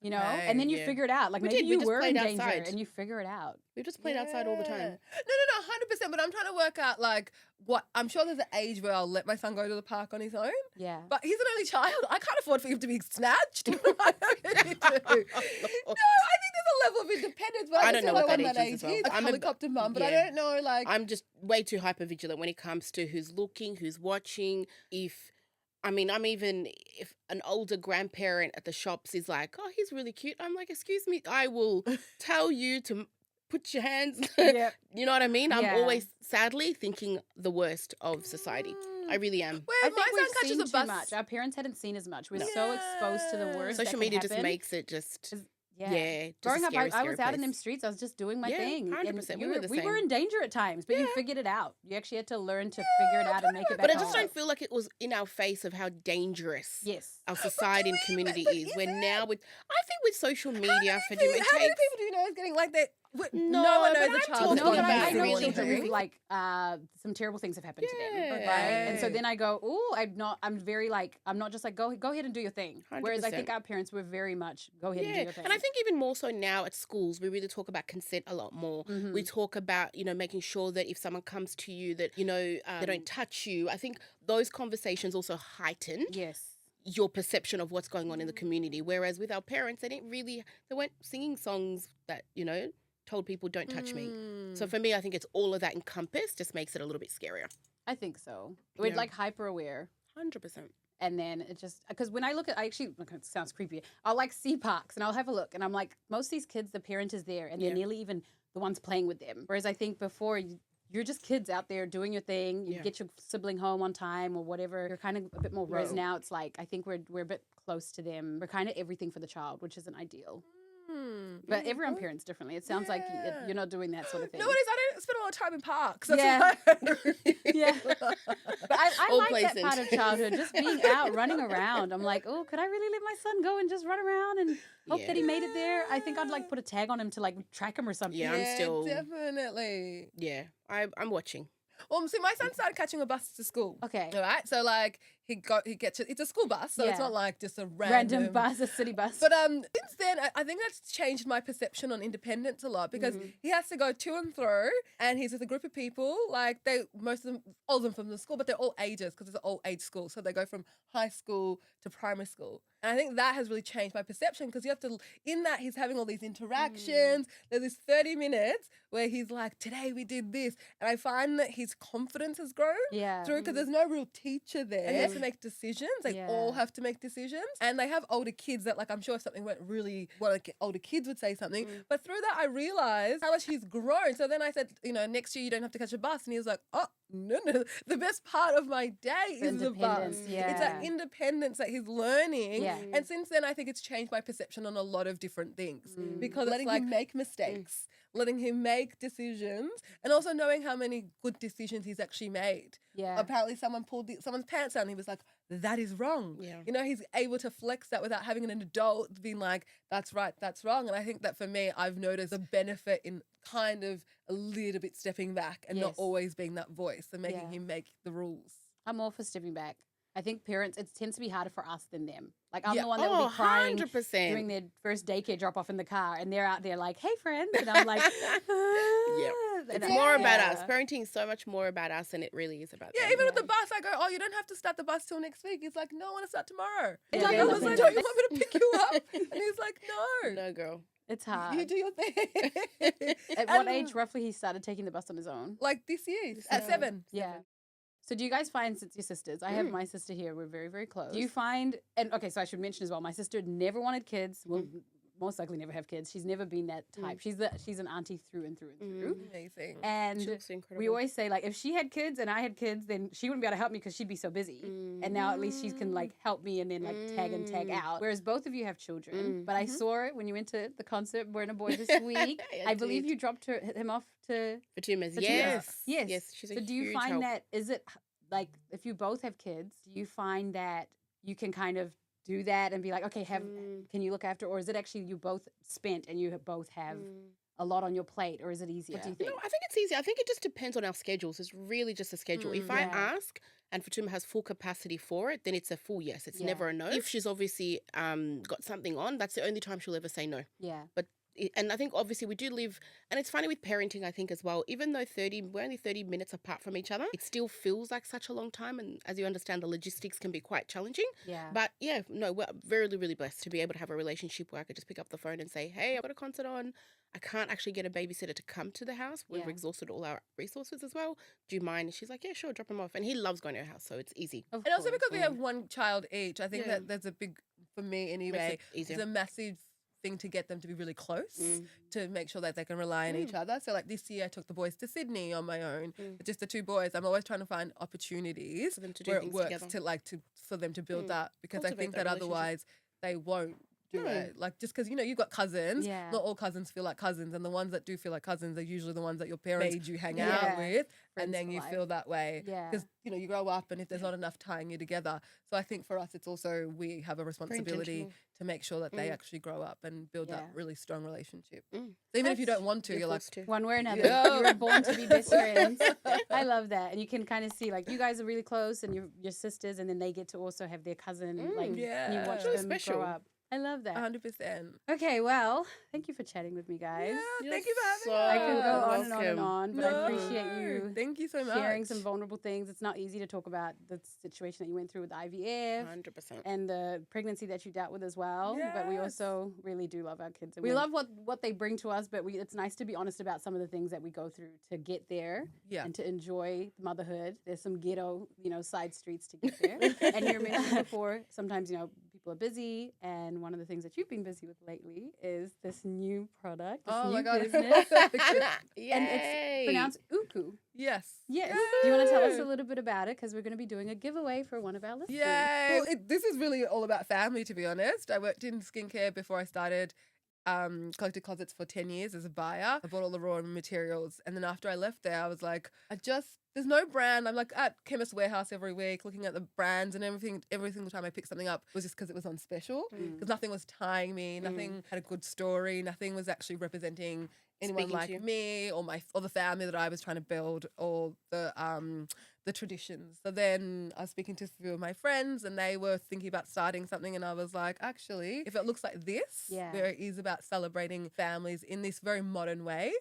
S2: you know,
S4: Okay,
S2: and then you
S1: yeah.
S2: figure it out. Like
S1: We
S2: maybe
S1: did, we
S2: you
S1: just
S2: were in
S1: played
S2: danger
S1: outside.
S2: and you figure it out.
S1: We just played outside all the time.
S4: No, 100%. But I'm trying to work out, like, what I'm sure there's an age where I'll let my son go to the park on his own.
S2: Yeah.
S4: But he's an only child. I can't afford for him to be snatched. No, I really do. No, I think there's a level of independence. But
S1: I
S4: I
S1: don't
S4: just
S1: know
S4: know
S1: what
S4: on
S1: that
S4: that
S1: age is
S4: age.
S1: as well.
S4: He's a
S1: I'm a-
S4: helicopter mum, but I
S1: yeah.
S4: don't know, like.
S1: I'm just way too hyper vigilant when it comes to who's looking, who's watching. If an older grandparent at the shops is like, oh, he's really cute. I'm like, excuse me, I will tell you to put your hands.
S2: Yep.
S1: You know what I mean? I'm
S2: Yeah.
S1: always sadly thinking the worst of society. I really am.
S4: Where
S2: I
S4: my
S2: think
S4: son
S2: we've
S4: catches
S2: seen
S4: a
S2: too
S4: bus.
S2: much. Our parents hadn't seen as much. We're so exposed to the
S4: Yeah.
S2: worst.
S1: Social
S2: that
S1: media
S2: can
S1: just
S2: happen.
S1: makes it just
S2: Yeah.
S1: just
S2: Growing
S1: a
S2: up,
S1: scary,
S2: I was
S1: scary
S2: out in them
S1: place.
S2: streets. I was just doing my
S1: Yeah,
S2: thing.
S1: 100%.
S2: And
S1: We were the
S2: we were
S1: same.
S2: in danger at times, but you
S1: Yeah.
S2: figured it out. You actually had to learn to figure it out and make it back
S1: But I just
S2: home.
S1: don't feel like it was in our face of how dangerous
S2: Yes.
S1: our society and community
S4: but
S1: is.
S4: is
S1: When
S4: it?
S1: now I think with social media,
S4: How many people do you know is getting like that?
S1: No,
S4: No one
S1: but
S4: knows
S1: I'm
S4: a child
S1: talking
S4: has
S2: No,
S4: gone
S2: but
S1: about
S2: I
S4: bad
S2: know
S4: for
S1: really
S2: children
S4: anything.
S2: who like some terrible things have happened to them,
S1: Yeah.
S2: right? And so
S4: Okay.
S2: then I go, oh, I'm very like, I'm not just like go ahead and do your thing. Whereas I think
S1: 100%.
S2: our parents were very much go ahead and do
S1: Yeah,
S2: your thing.
S1: and I think even more so now at schools, we really talk about consent a lot more.
S2: Mhm.
S1: We talk about, making sure that if someone comes to you that, they don't touch you. I think those conversations also heighten
S2: yes.
S1: your perception of what's going on in the community. Whereas with our parents, they weren't singing songs that, told people don't touch me. So for me, I think it's all of that encompassed just makes it a little bit scarier.
S2: I think so. We're
S1: Yeah.
S2: like hyper aware.
S1: 100%.
S2: And then it just, because when I look at, it sounds creepy. I'll like see parks and I'll have a look and I'm like, most of these kids, the parent is there and they're
S1: Yeah.
S2: nearly even the ones playing with them. Whereas I think before, you're just kids out there doing your thing. You
S1: Yeah.
S2: get your sibling home on time or whatever. You're kind of a bit more. Whereas now it's like, I think we're a bit close to them. We're kind of everything for the child, which isn't ideal. But everyone parents differently. It sounds like you're not doing that sort of thing.
S4: No, it is. I don't spend a lot of time in parks. That's
S2: Yeah.
S4: why.
S2: Yeah. But I
S1: All
S2: like
S1: places.
S2: that part of childhood, just being out, running around. I'm like, oh, could I really let my son go and just run around and hope that he made it there? I think I'd like put a tag on him to like track him or something.
S1: Yeah, I'm still-
S4: definitely.
S1: Yeah, I'm watching.
S4: Well, see, my son started catching a bus to school.
S2: Okay.
S4: All right, so like he gets it. It's a school bus, so it's
S2: Yeah.
S4: not like just a
S2: Random bus, a city bus.
S4: But since then, I think that's changed my perception on independence a lot because he has to go to and fro, and he's with a group of people. Like most of them, all of them from the school, but they're all ages because it's an all age school, so they go from high school to primary school. And I think that has really changed my perception because you have to. In that, he's having all these interactions. There's this 30 minutes where he's like, "Today we did this," and I find that his confidence has grown
S2: yeah.
S4: through because there's no real teacher there. And he has to make decisions. They all
S2: Yeah.
S4: have to make decisions. And they have older kids that, like, I'm sure if something went really well, like, older kids would say something. But through that, I realized how much he's grown. So then I said, next year you don't have to catch a bus. And he was like, oh, no. The best part of my day is the bus.
S2: independence,
S4: It's that
S2: yeah.
S4: independence that he's learning.
S2: Yeah.
S4: And since then, I think it's changed my perception on a lot of different things because letting him make mistakes, letting him make decisions, and also knowing how many good decisions he's actually made.
S2: Yeah.
S4: Apparently, someone pulled someone's pants down. And he was like, "That is wrong."
S1: Yeah.
S4: He's able to flex that without having an adult being like, "That's right, that's wrong." And I think that for me, I've noticed the benefit in kind of a little bit stepping back and not
S2: Yes.
S4: always being that voice and making
S2: Yeah.
S4: him make the rules.
S2: I'm all for stepping back. I think parents, it tends to be harder for us than them. Like, I'm
S4: Yeah.
S2: the one that would be crying
S1: 100%.
S2: doing their first daycare drop off in the car, and they're out there like, hey, friends. And I'm like,
S1: It's more about us. Parenting is so much more about us than it really is about
S4: Yeah,
S1: them.
S4: even with the bus, I go, "Oh, you don't have to start the bus till next week." He's like, "No, I want to start tomorrow."
S2: Yeah.
S4: Like,
S2: Yeah.
S4: I was like, "Don't you want me to pick you up?" And he's like, "No,
S1: No, girl.
S2: It's hard.
S4: you do your thing."
S2: At what age roughly he started taking the bus on his own?
S4: Like this year, at 7.
S2: Yeah. So do you guys find, since you're sisters, I have my sister here, we're very, very close. Do you find, and okay, so I should mention as well, my sister never wanted kids. Well, most likely never have kids. She's never been that type. She's an auntie through and through and through.
S4: Amazing.
S2: And
S1: She looks incredible.
S2: we always say, like, if she had kids and I had kids, then she wouldn't be able to help me because she'd be so busy. And now at least she can like help me and then like tag in, tag out. Whereas both of you have children. But I saw it when you went to the concert, Burna Boy, this week. I believe you dropped him off to
S1: Fatuma's.
S2: Fatuma.
S1: Yes.
S2: Yes.
S1: She's a
S2: So do you
S1: huge
S2: find
S1: help.
S2: that, is it like, if you both have kids, do you find that you can kind of do that and be like, okay, can you look after, or is it actually you both spent and you both have a lot on your plate, or is it easier? What do you think?
S1: No, I think it's easy. I think it just depends on our schedules. It's really just a schedule. If I ask and Fatuma has full capacity for it, then it's a full yes. It's never a no. If she's obviously got something on, that's the only time she'll ever say no.
S2: Yeah.
S1: But and I think obviously we do live, and it's funny with parenting, I think as well, even though we're only 30 minutes apart from each other, it still feels like such a long time. And as you understand, the logistics can be quite challenging.
S2: Yeah.
S1: But yeah, no, we're really, really blessed to be able to have a relationship where I could just pick up the phone and say, hey, I've got a concert on. I can't actually get a babysitter to come to the house. We've exhausted all our resources as well. Do you mind? And she's like, yeah, sure, drop him off. And he loves going to her house, so it's easy.
S4: And also because we have one child each, I think that there's a big, for me anyway, it's a massive thing to get them to be really close, to make sure that they can rely on each other. So like this year I took the boys to Sydney on my own, just the two boys. I'm always trying to find opportunities
S1: for them to do
S4: where it
S1: things
S4: works
S1: together.
S4: for them to build that, because I
S1: Cultivate
S4: think
S1: that
S4: that otherwise they won't do it. Like, just because, you've got cousins, not all cousins feel like cousins, and the ones that do feel like cousins are usually the ones that your parents made you hang out with, and then you feel that way. Because, you grow up, and if there's not enough tying you together. So I think for us, it's also, we have a responsibility to make sure that they actually grow up and build that really strong relationship. So even if you don't want to, you're like,
S2: one way or another, you were born to be best friends. I love that. And you can kind of see, like, you guys are really close, and your sisters, and then they get to also have their cousin, and you watch them grow up. I love that.
S4: 100%.
S2: Okay, well, thank you for chatting with me, guys.
S4: Yeah, thank you for
S2: I
S4: having
S2: can
S4: us.
S2: go on and on and on, but I appreciate you
S4: Thank you so much.
S2: sharing some vulnerable things. It's not easy to talk about the situation that you went through with IVF
S1: 100%.
S2: and the pregnancy that you dealt with as well. But we also really do love our kids. And we love what they bring to us, but it's nice to be honest about some of the things that we go through to get there and to enjoy motherhood. There's some ghetto, side streets to get there. And you mentioned before, sometimes, people are busy, and one of the things that you've been busy with lately is this new product, this new business. And it's pronounced Uku.
S4: Yes.
S2: Yes. Do you want to tell us a little bit about it? Because we're going to be doing a giveaway for one of our listeners.
S4: Yay. Well, this is really all about family, to be honest. I worked in skincare before I started collected closets for 10 years as a buyer. I bought all the raw materials. And then after I left there, I was like, there's no brand. I'm like at Chemist Warehouse every week looking at the brands, and everything. Every single time I picked something up was just because it was on special. Because nothing was tying me. Nothing had a good story. Nothing was actually representing anyone like me or the family that I was trying to build, or the traditions. So then I was speaking to a few of my friends, and they were thinking about starting something, and I was like, actually, if it looks like this, where it is about celebrating families in this very modern way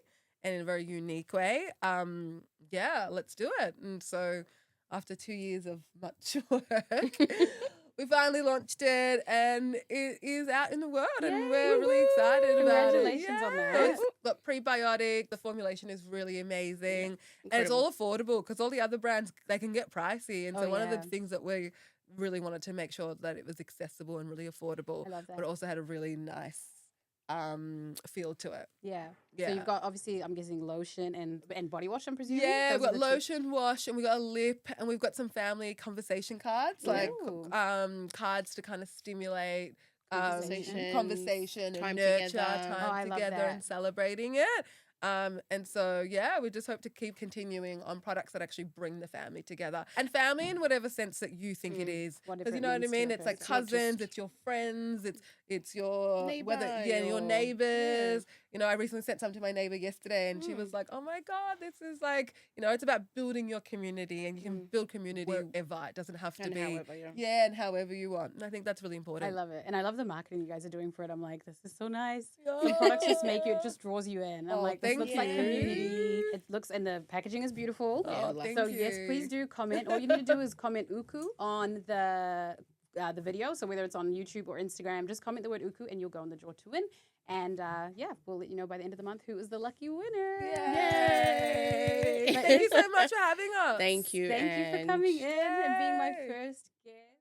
S4: and in a very unique way, let's do it. And so after 2 years of much work, we finally launched it, and it is out in the world, and we're really excited about it.
S2: Congratulations on that.
S4: So it's got prebiotic. The formulation is really amazing, and it's all affordable, because all the other brands, they can get pricey. And so one of the things that we really wanted to make sure that it was accessible and really affordable,
S2: I love that.
S4: but also had a really nice feel to it.
S2: Yeah. So you've got, obviously, I'm guessing lotion and body wash, I'm presuming?
S4: Yeah,
S2: Those
S4: we've
S2: are
S4: got
S2: the two.
S4: lotion, wash, and we've got a lip, and we've got some family conversation cards, like cards to kind of stimulate conversation
S1: time
S4: and nurture
S1: together.
S4: time together and celebrating it. And so, we just hope to keep continuing on products that actually bring the family together, and family in whatever sense that you think it is. Because you know what I mean? It's like cousins, it's your friends, it's your
S1: neighbor,
S4: your neighbors. I recently sent some to my neighbor yesterday, and she was like, "Oh my God, this is like, it's about building your community, and you can build community wherever. It doesn't have to be, and however you want." And I think that's really important.
S2: I love it, and I love the marketing you guys are doing for it. I'm like, this is so nice. Some products just make you, it just draws you in. I'm like, this looks like community. It looks, and the packaging is beautiful.
S4: Thank
S2: so
S4: you.
S2: yes, please do comment. All you need to do is comment Uku on the video. So whether it's on YouTube or Instagram, just comment the word Uku, and you'll go in the draw to win. And we'll let you know by the end of the month who is the lucky winner.
S4: Yay! Thank you so much for having us.
S1: Thank you.
S2: Thank you for coming in and being my first guest.